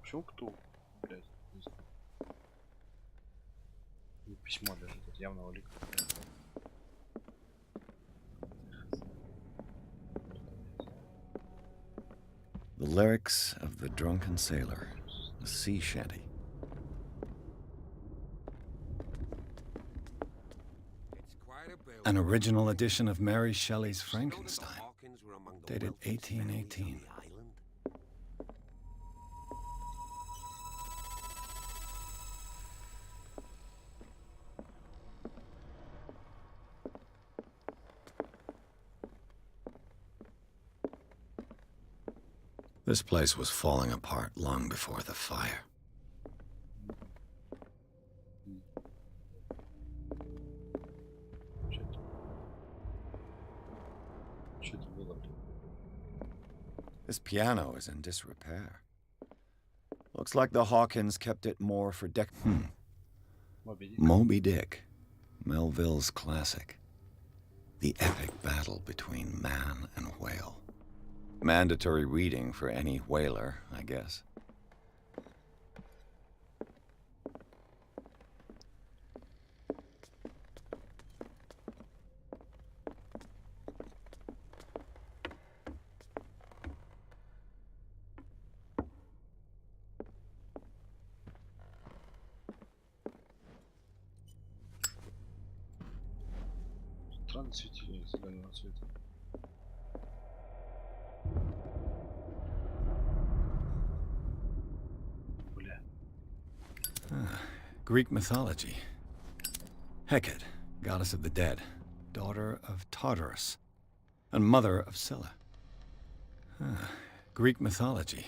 Почему Ктулху? Блядь, не знаю. И письмо даже тут явно улик. The lyrics of the drunken sailor, a sea shanty. An original edition of Mary Shelley's Frankenstein. dated 1818. This place was falling apart long before the fire. This piano is in disrepair. Looks like the Hawkins kept it more for Moby Dick, Melville's classic. The epic battle between man and whale. Mandatory reading for any whaler, I guess. Странно светили зеленого цвета. Greek mythology. Hecate, goddess of the dead, daughter of Tartarus, and mother of Scylla. Greek mythology.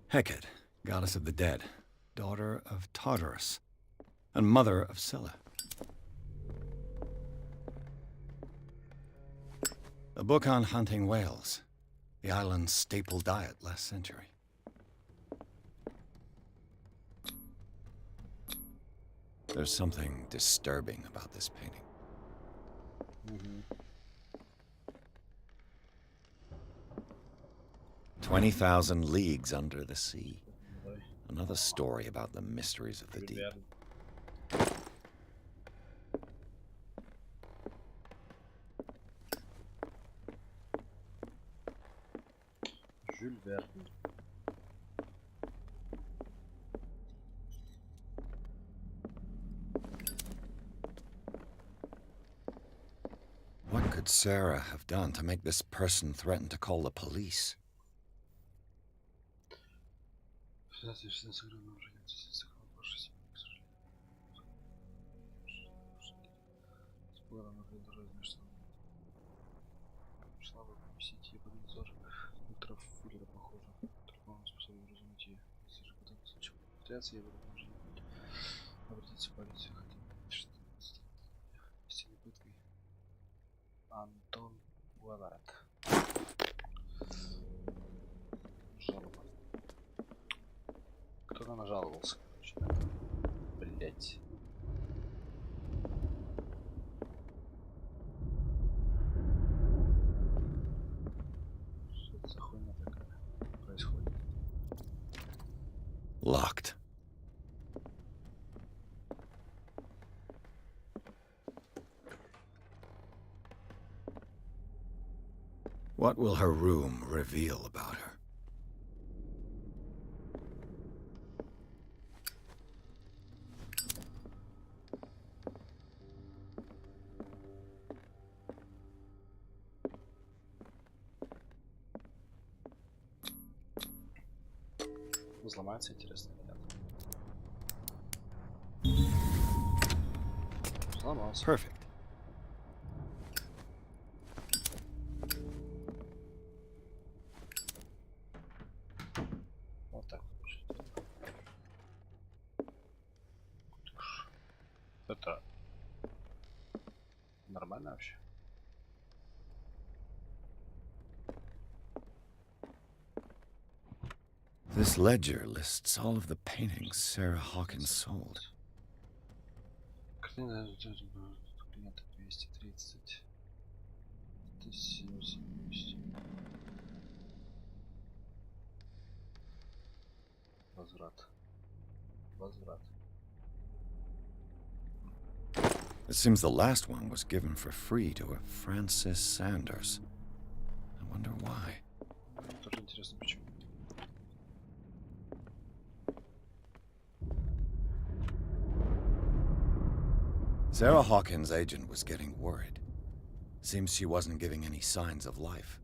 Hecate, goddess of the dead, daughter of Tartarus, and mother of Scylla. A book on hunting whales, the island's staple diet last century. There's something disturbing about this painting. 20,000 leagues under the sea. Another story about the mysteries of the deep. Jules Verne. What could Sarah have done to make this person threaten to call the police? Антон Уэллард. Жалоба. Кто-то нажаловался, короче. Блять. Что это за хуйня такая происходит? Locked. What will her room reveal about her? Взломается, интересно, или нет? Взломался. Perfect. Вот так. Это нормально вообще? This ledger lists all of the paintings Sarah Hawkins sold. Клиента 230. 1070. Возврат. Возврат. It seems the last one was given for free to a Francis Sanders. I wonder why. Тоже интересно, почему. Sarah Hawkins' agent was getting worried. Seems she wasn't giving any signs of life.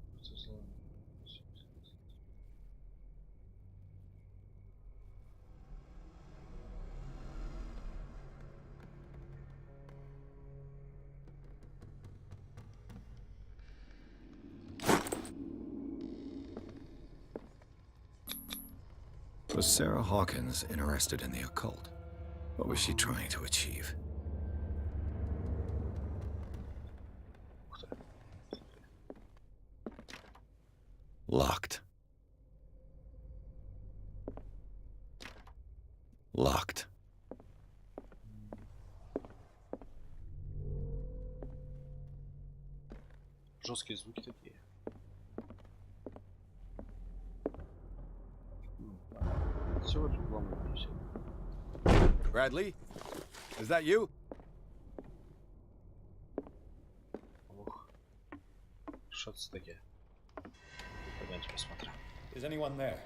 Was Sarah Hawkins interested in the occult? What was she trying to achieve? Locked. Locked. Жесткие звуки такие. Всего лишь главное все. Bradley? Is that you? Ох. Что-то такие. Пойдемте посмотрим. Is anyone there?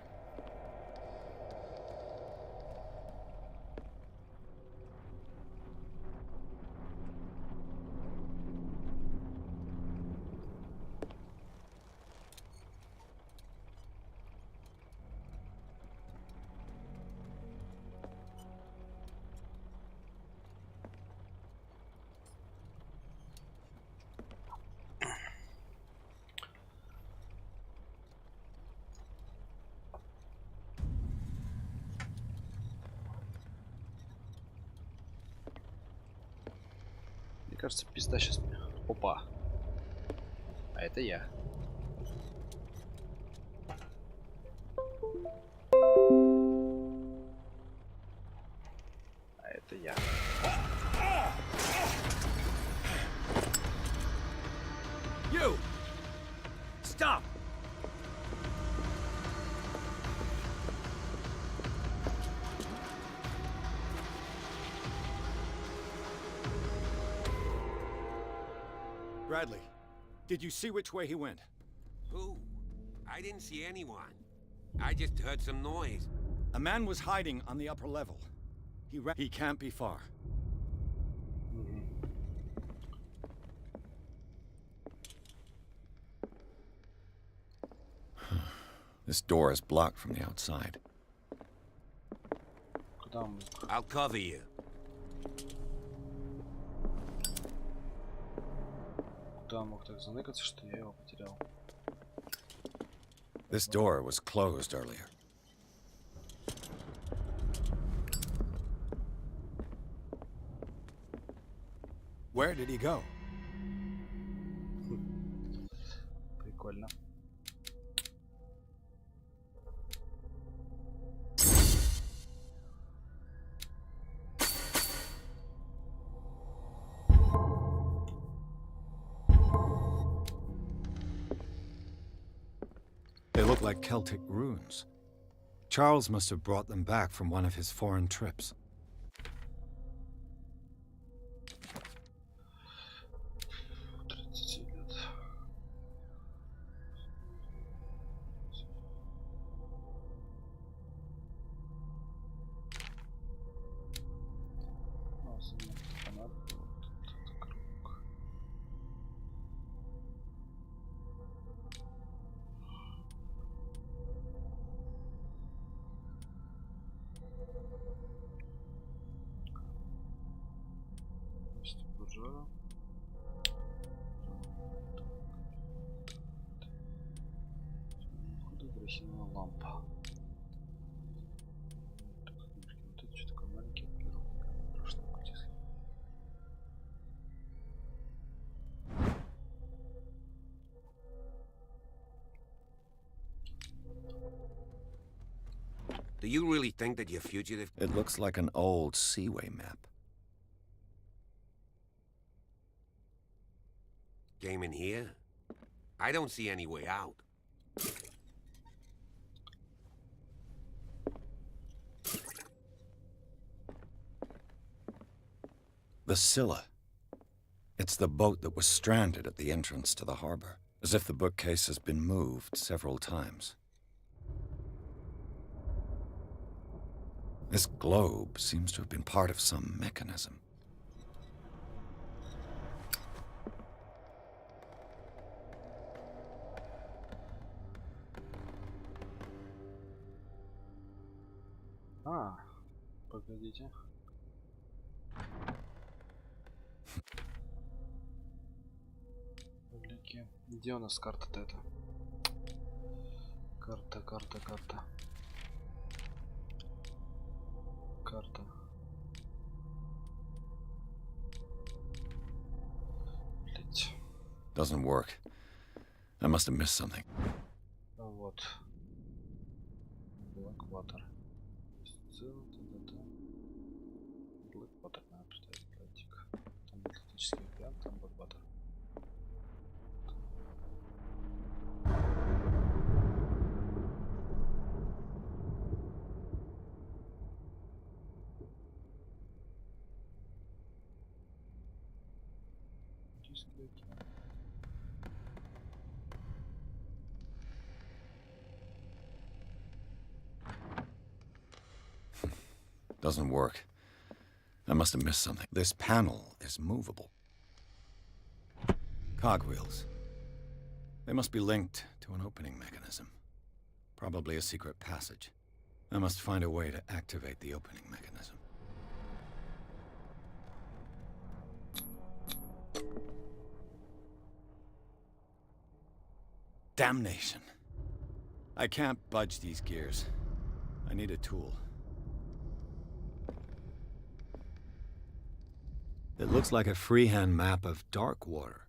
Мне кажется, пизда сейчас мне. Опа. А это я. А это я. You! Stop! Bradley, did you see which way he went? Who? I didn't see anyone. I just heard some noise. A man was hiding on the upper level. He can't be far. This door is blocked from the outside. I'll cover you. Куда он мог так заныкаться, что я его потерял? This door was closed earlier. Where did he go? Прикольно. They look like Celtic runes. Charles must have brought them back from one of his foreign trips. Керосиновая лампа. Вот это что такое маленький прошлый кутис. Do you really think that you're fugitive? It looks like an old Seaway map. Came in here? I don't see any way out. The Scylla. It's the boat that was stranded at the entrance to the harbor, as if the bookcase has been moved several times. This globe seems to have been part of some mechanism. Погодите. Где у нас карта-то это? Карта. Doesn't work. I must have missed something. Вот. Blackwater. Blackwater надо поставить, Атлантик. Там Атлантический океан, там Blackwater. Атлантический океан. Doesn't work. I must have missed something. This panel is movable. Cogwheels. They must be linked to an opening mechanism. Probably a secret passage. I must find a way to activate the opening mechanism. Damnation. I can't budge these gears. I need a tool. It looks like a freehand map of dark water.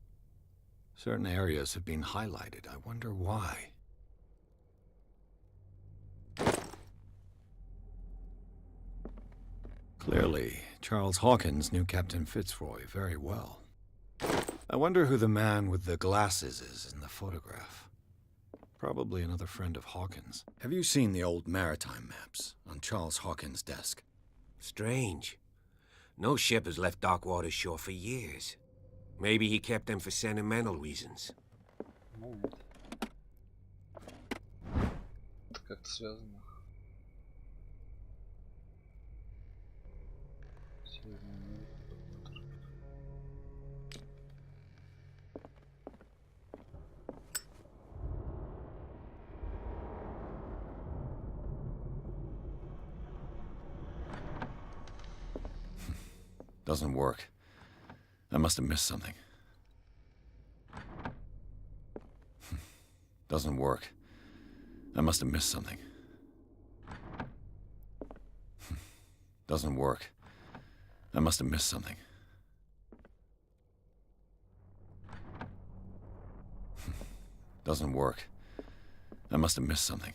Certain areas have been highlighted. I wonder why. Clearly, Charles Hawkins knew Captain Fitzroy very well. I wonder who the man with the glasses is in the photograph. Probably another friend of Hawkins. Have you seen the old maritime maps on Charles Hawkins' desk? Strange. No ship has left Darkwater's shore for years. Maybe he kept them for sentimental reasons. Это как-то связано. Северная Америка, Blackwater. Doesn't work. I must have missed something. Doesn't work. I must have missed something. Doesn't work. I must have missed something. Doesn't work. I must have missed something.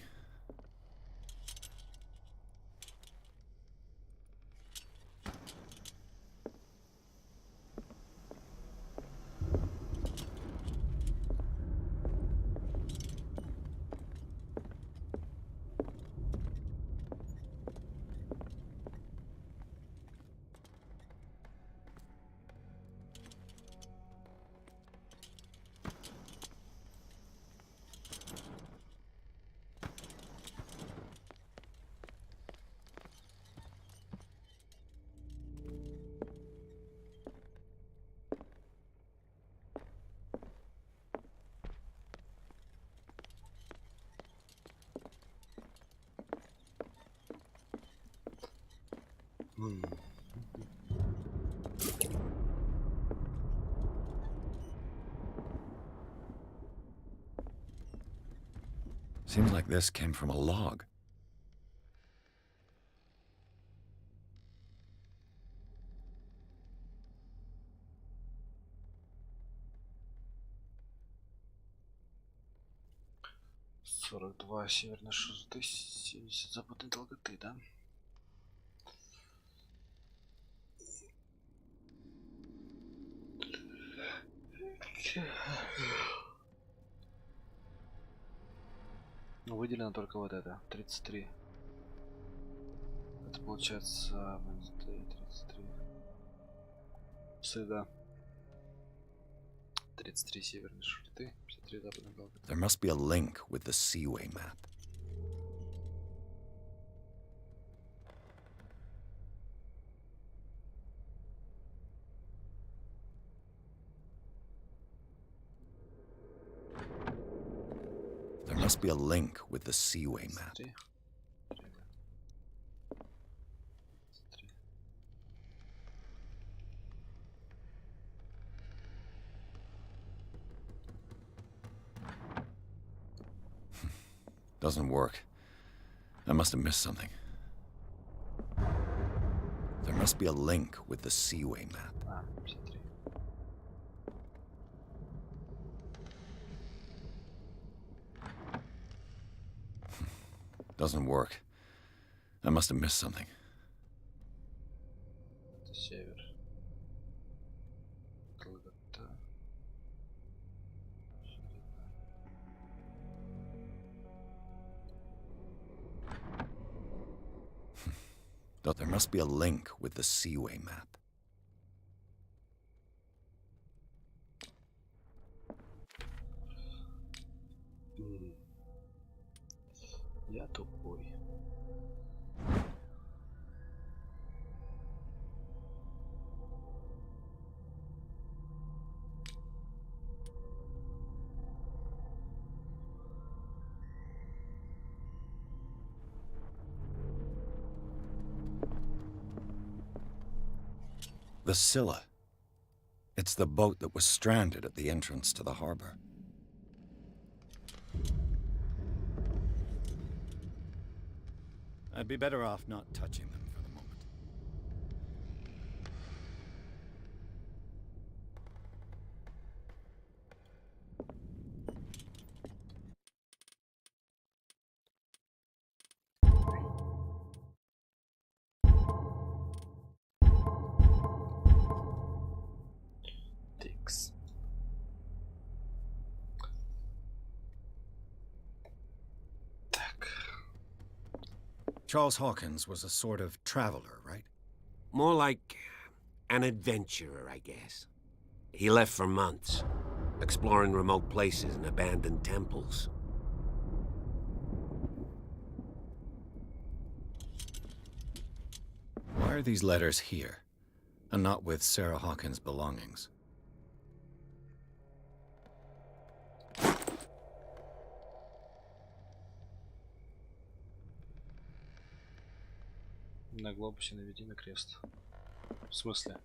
Seems like this came from a log. «42 северной широты, 70 западной долготы», да? Ну, выделено только вот это, 33. Это получается 33. Сюда. 33 северной широты, 53 западной долготы. There must be a link with the Seaway map. There must be a link with the Seaway map. Doesn't work. I must have missed something. There must be a link with the Seaway map. Doesn't work. I must have missed something. Это север. Долгота. Ширина. But there must be a link with the Seaway map. Я тупой. The Scylla. It's the boat that was stranded at the entrance to the harbor. I'd be better off not touching them for the moment. Тикс. Charles Hawkins was a sort of traveler, right? More like an adventurer, I guess. He left for months, exploring remote places and abandoned temples. Why are these letters here, and not with Sarah Hawkins' belongings? На глобусе наведи на крест. В смысле?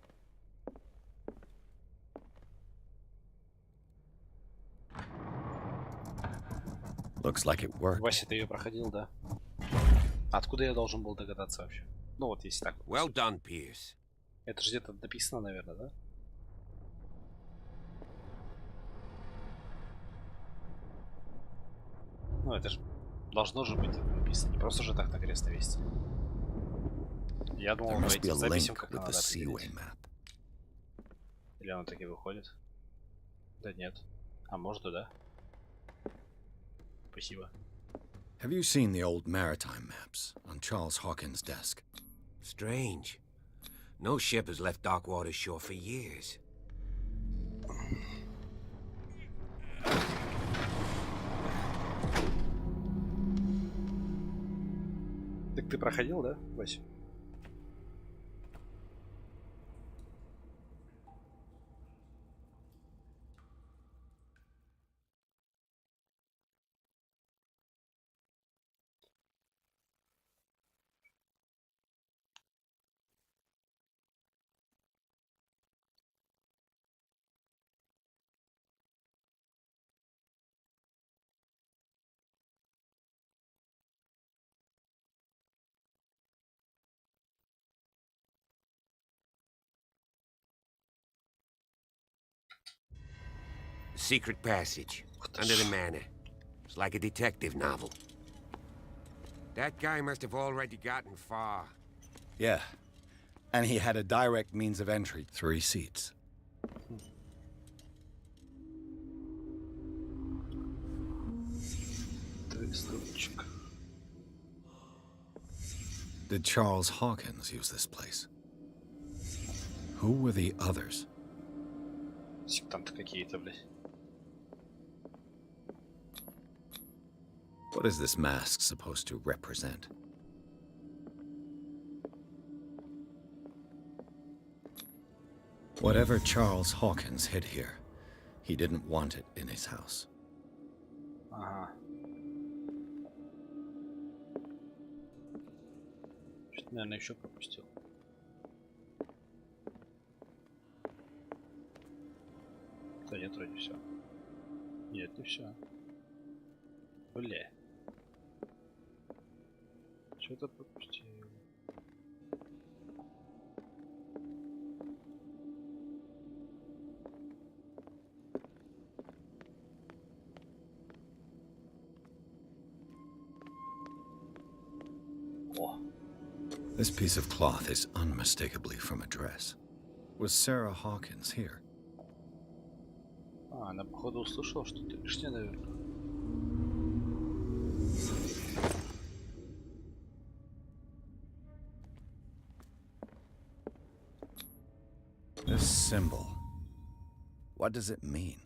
Looks like it worked. Вася, ты ее проходил, да? Откуда я должен был догадаться вообще? Ну вот, если так. Well done, Pierce. Это же где-то написано, наверное, да? Ну это же должно же быть написано. Не просто же так на крест навести. Я думал, по этим записям как-то надо определить. Или оно таки выходит? Да нет. А может и да. Спасибо. Have you seen the old maritime maps on Charles Hawkins' desk? Strange. No ship has left Darkwater shore for years. Так ты проходил, да, Вася? Secret passage under the manor. It's like a detective novel. That guy must have already gotten far. Yeah. And he had a direct means of entry. 3 seats. Did Charles Hawkins use this place? Who were the others? Сектанты какие-то, блядь. What is this mask supposed to represent? Whatever Charles Hawkins hid here, he didn't want it in his house. Ага. Что-то, наверное, еще пропустил. Да нет, вроде все. Нет, не все. Бля. Что-то пропустил. This piece of cloth is unmistakably from a dress. Was Sarah Hawkins here? Она, походу, услышала что-то лишнее, наверное. This symbol. What does it mean?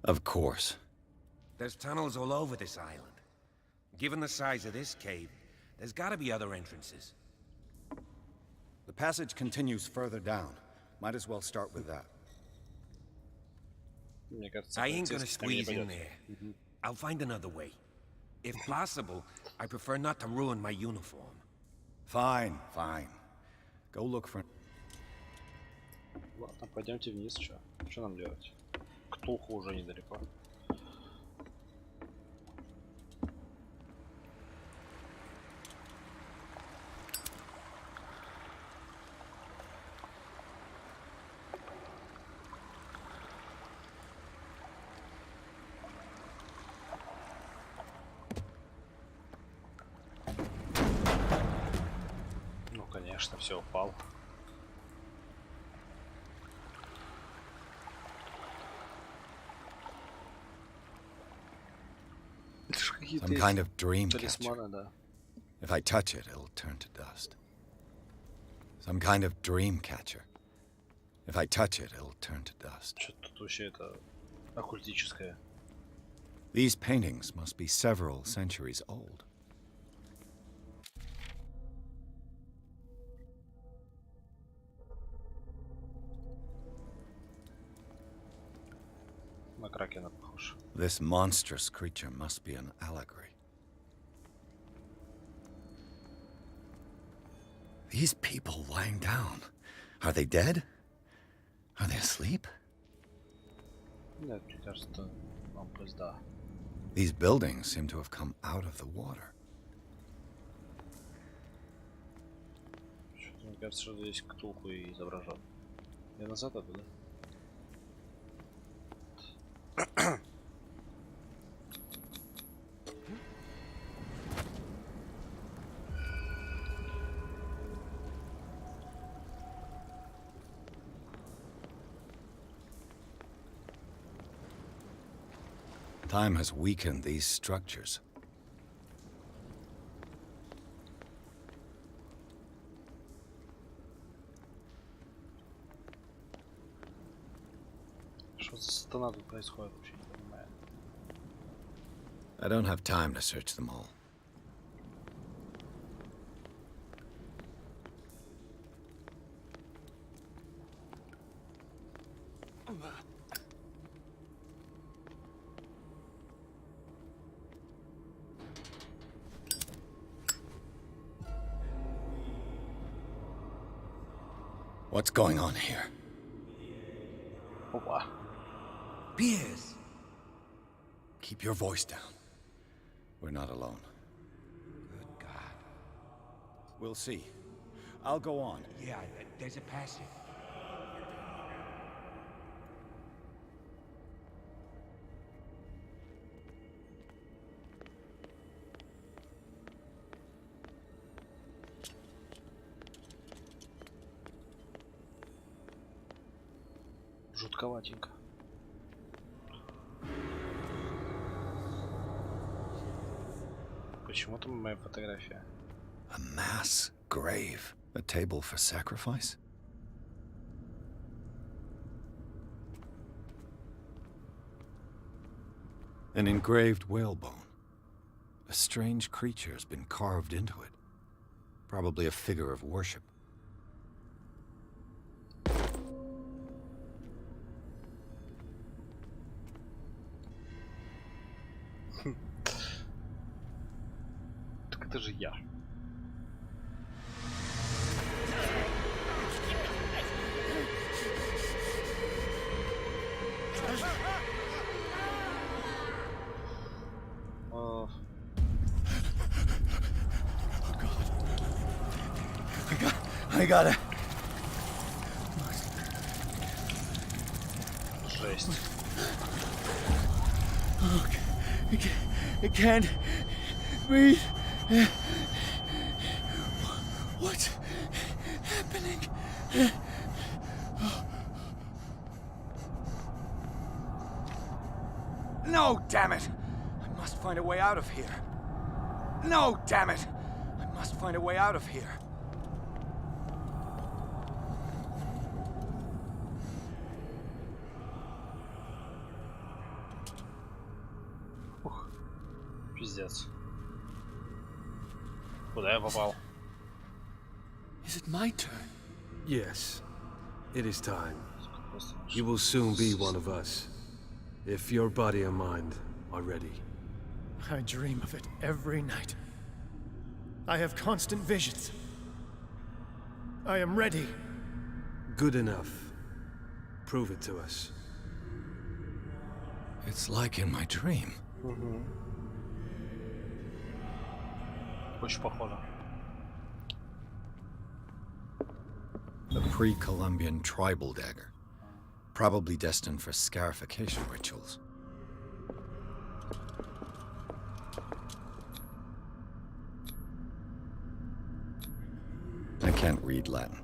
Of course. There's tunnels all over this island. Given the size of this cave, there's gotta be other entrances. The passage continues further down. Might as well start with that. I ain't gonna squeeze in there. I'll find another way. If possible, I prefer not to ruin my uniform. Fine, fine. Go look for... Ладно, пойдемте вниз, чё? Что нам делать? Ктулху уже недалеко. Ну, конечно, все упал. Some kind of dream Талисманы, catcher. да. If I touch it, it'll turn to dust. Some kind of dream catcher. If I touch it, it'll turn to dust. Что-то тут вообще это оккультическое. These paintings must be several centuries old. На кракена похож. This monstrous creature must be an allegory. These people lying down. Are they dead? Are they asleep? Нет, мне кажется, нам пизда. These buildings seem to have come out of the water. Что-то мне кажется, что здесь Ктулху и изображен. Я назад иду, да? Time has weakened these structures. Что за сатана тут происходит, вообще не понимаю. I don't have time to search them all. What's going on here? Опа. Piers! Keep your voice down. We're not alone. Good God. We'll see. I'll go on. Yeah, there's a passage. Жутковатенько. Почему там моя фотография? A mass grave. A table for sacrifice? An engraved whalebone. A strange creature has been carved into it. Probably a figure of worship. Так это же я. I got it. Жесть. Oh, I can't breathe. What's happening? No, damn it! I must find a way out of here. No, damn it! I must find a way out of here. Пиздец. Куда я попал? Is it my turn? Yes, it is time. You will soon be one of us, if your body and mind are ready. I dream of it every night. I have constant visions. I am ready. Good enough. Prove it to us. It's like in my dream. Очень похоже. A pre-Columbian tribal dagger. Probably destined for scarification rituals. I can't read Latin.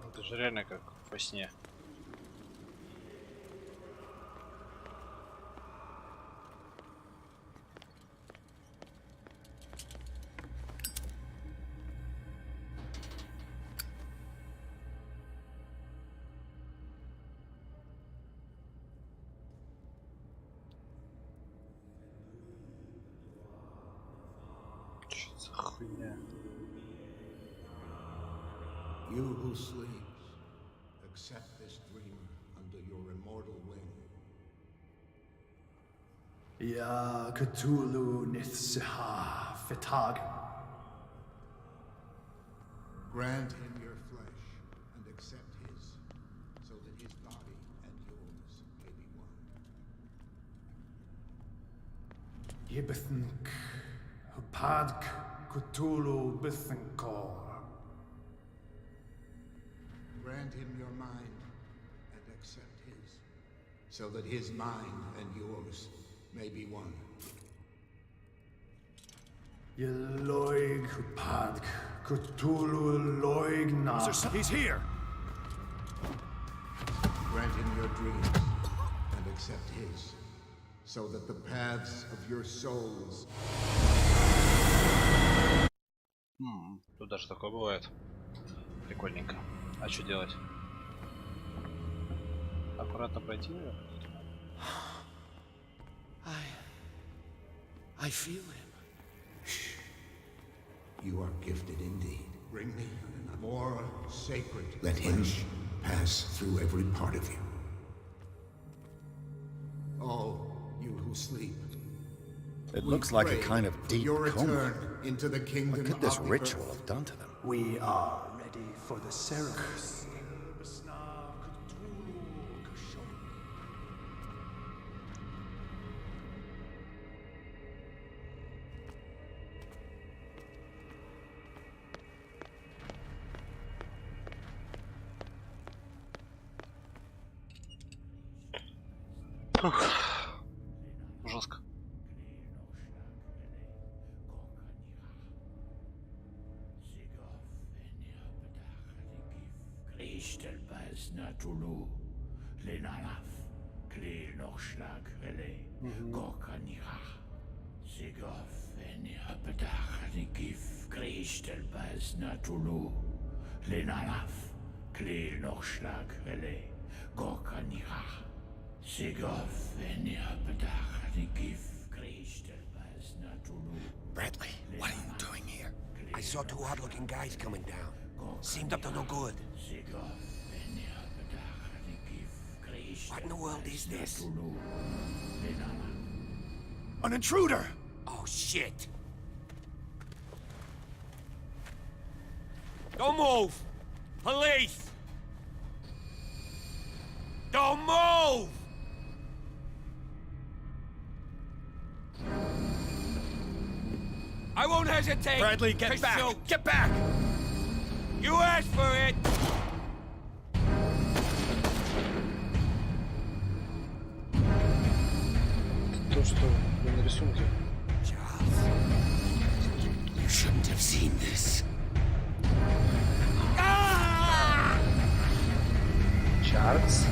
Это же реально как во сне. Что за хуйня? You who sleeps, accept this dreamer under your immortal wing. Ya Cthulhu Nithsiha Fitag. Grant him your flesh and accept his, so that his body and yours may be one. Yibithink Hupadk Cthulhu Bithinkor. Grant him your mind and accept his, so that his mind and yours may be one. Yeloig Hupadk Cthulhu Loig Na. He's here! Grant him your dreams and accept his, so that the paths of your souls... Тут даже такое бывает. Прикольненько. А что делать? Аккуратно пройти ее? I feel him. You are gifted indeed. Bring me more sacred. Let him pass through every part of you. All you who sleep. It looks like a kind of deep your coma. return into the kingdom. What could this of the ritual earth. have done to them? We are ready for the ceremony. Жестко. Kristelbas Natulu, Lenalaf, Kleel Nochschlag Relay, Gorkanirach, Sigov, Enirapedach, Nikif, Kristelbas Natulu, Lenalaf, Kleel Nochschlag Relay, Gorkanirach, Sigov, Enirapedach, Nikif, Kristelbas Natulu. Bradley, what are you doing here? I saw two odd-looking guys coming down. Seemed up to no good. What in the world is this? An intruder! Oh, shit! Don't move! Police! Don't move! I won't hesitate. Bradley, get back! Get back! You asked for it! То, что на рисунке. Charles, you shouldn't have seen this. Чарльз.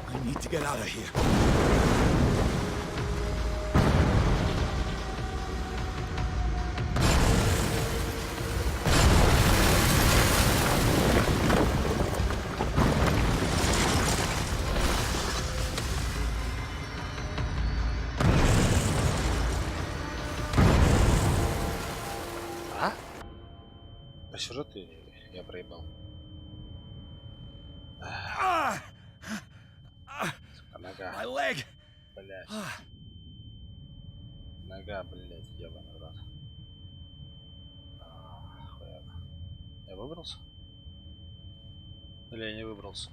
I need to get out of here. А? По сюжету я проебал. Сука, нога. My leg! Блять. Нога, блять, ебаный в рот. Хуяка. Я выбрался? Или я не выбрался?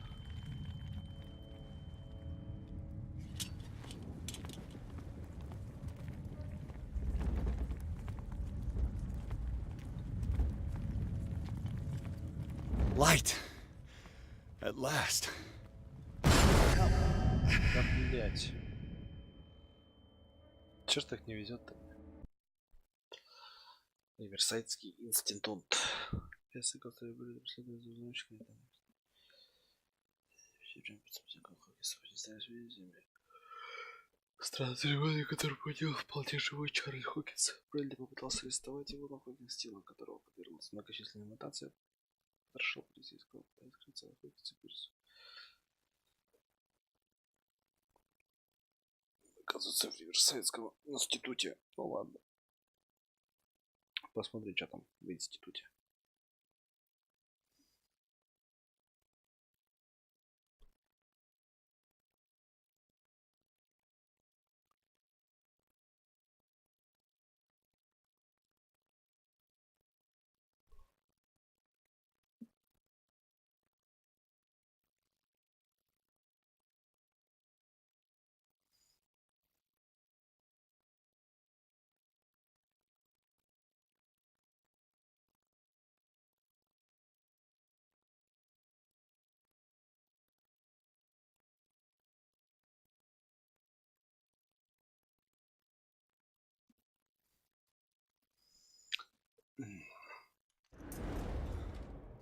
Light. At last. Да, блять. Чё ж так не везет-то? Универсайдский институт. Песы, которые были преследованы за узнавочкой. Странный церемония, который поднял вполне живой Чарльз Хокинс. Брэдли попытался арестовать его, но Хокинс, телом которого подвернулся многочисленным мутациям, прошел полицейского открыться Хокинса Пирсу. Оказывается, в Риверсайдском институте. Ну ладно. Посмотрим, что там в институте.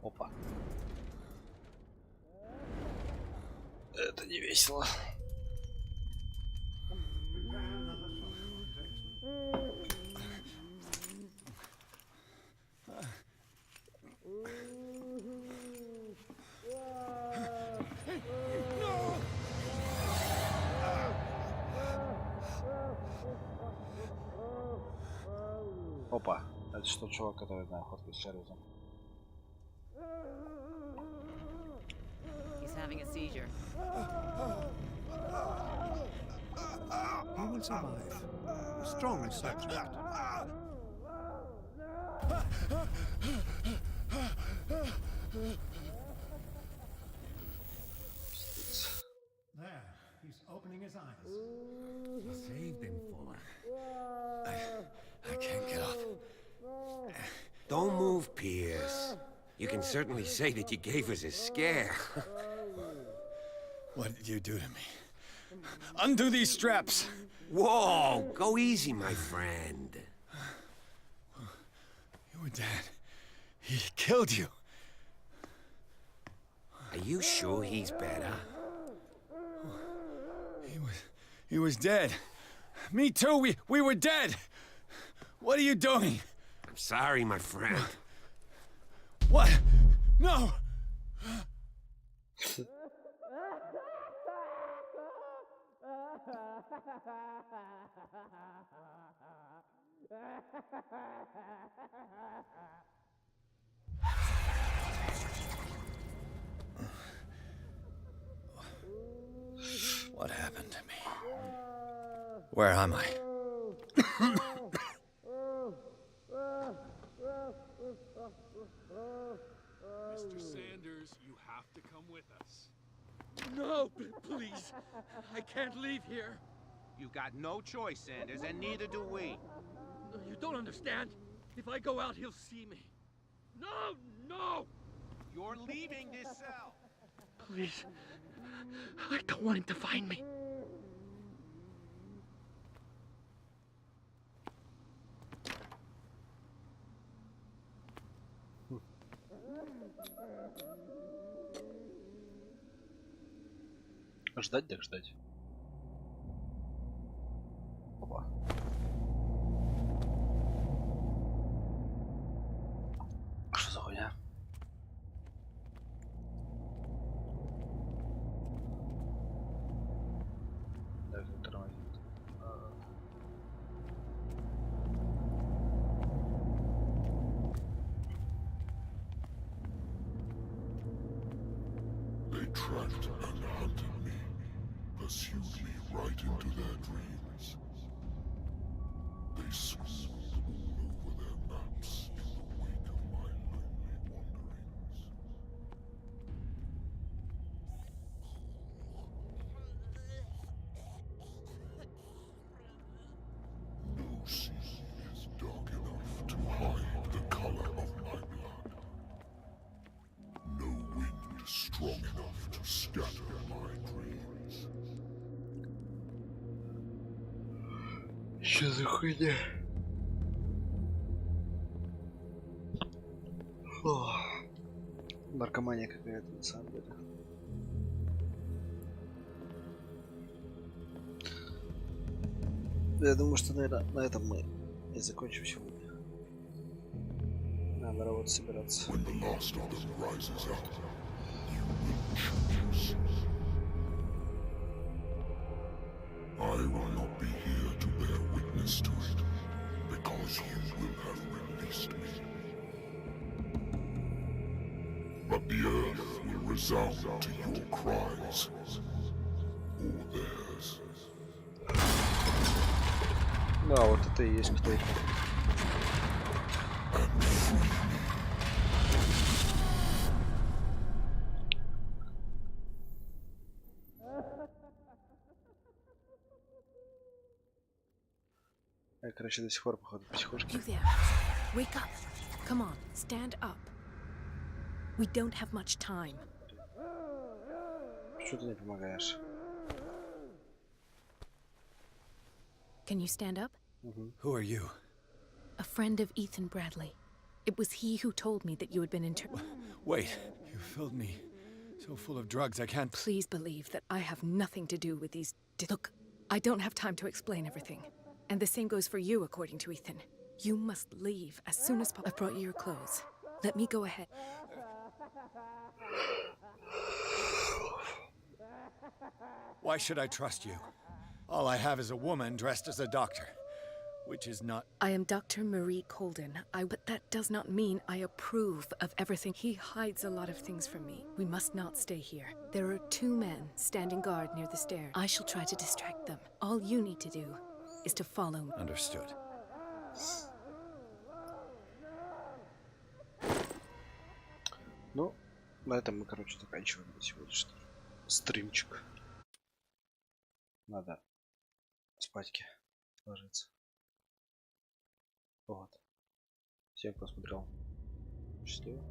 Опа. Это не весело. Опа. Это что, чувак, который на охотке с Чарльзом? He's having a seizure. He will survive. Strong subject. There, he's opening his eyes. Saved him, Fuller. I can't get up. Don't move, Pierce. You can certainly say that you gave us a scare. What did you do to me? Undo these straps! Whoa! Go easy, my friend. You were dead. He killed you. Are you sure he's better? He was dead. Me too, we were dead. What are you doing? I'm sorry, my friend. What? No! What happened to me? Where am I? Mr. Sanders, you have to come with us. No, please. I can't leave here. You've got no choice, Sanders, and neither do we. No, you don't understand. If I go out, he'll see me. No, no! You're leaving this cell. Please. I don't want him to find me. Ждать так ждать. Опа. Что за хуйня? Так, тормозит. They tracked and hunted me, pursued me right into their dreams. They swooped all over their maps in the wake of my lonely wanderings. No sea is dark enough to hide the color of my blood. No wind strong enough to scatter my dreams. Что за хуйня? О, наркомания какая-то на самом деле. Я думаю, что, наверное, на этом мы и закончим сегодня. Надо работать, собираться. When the last of them rises up, you will choose. I will not be here to bear witness to it, because you will have released me. But the earth will resound to your cries, or theirs. Да, вот это и есть кто-то. Я, короче, до сих пор, походу, психушки. You there. Wake up. Come on, stand up. We don't have much time. Что ты не помогаешь? Can you stand up? Who are you? A friend of Ethan Bradley. It was he who told me that you had been Wait, you filled me so full of drugs I can't... Please believe that I have nothing to do with these... Look, I don't have time to explain everything. And the same goes for you, according to Ethan. You must leave as soon as possible. I brought you your clothes. Let me go ahead. Why should I trust you? All I have is a woman dressed as a doctor, which is not... I am Dr. Marie Colden. But that does not mean I approve of everything. He hides a lot of things from me. We must not stay here. There are 2 men standing guard near the stairs. I shall try to distract them. All you need to do is to follow me. Understood. Ну, на этом мы, короче, заканчиваем сегодняшний стримчик. Надо спатьки ложиться. Вот. Всем, кто смотрел. Счастливо.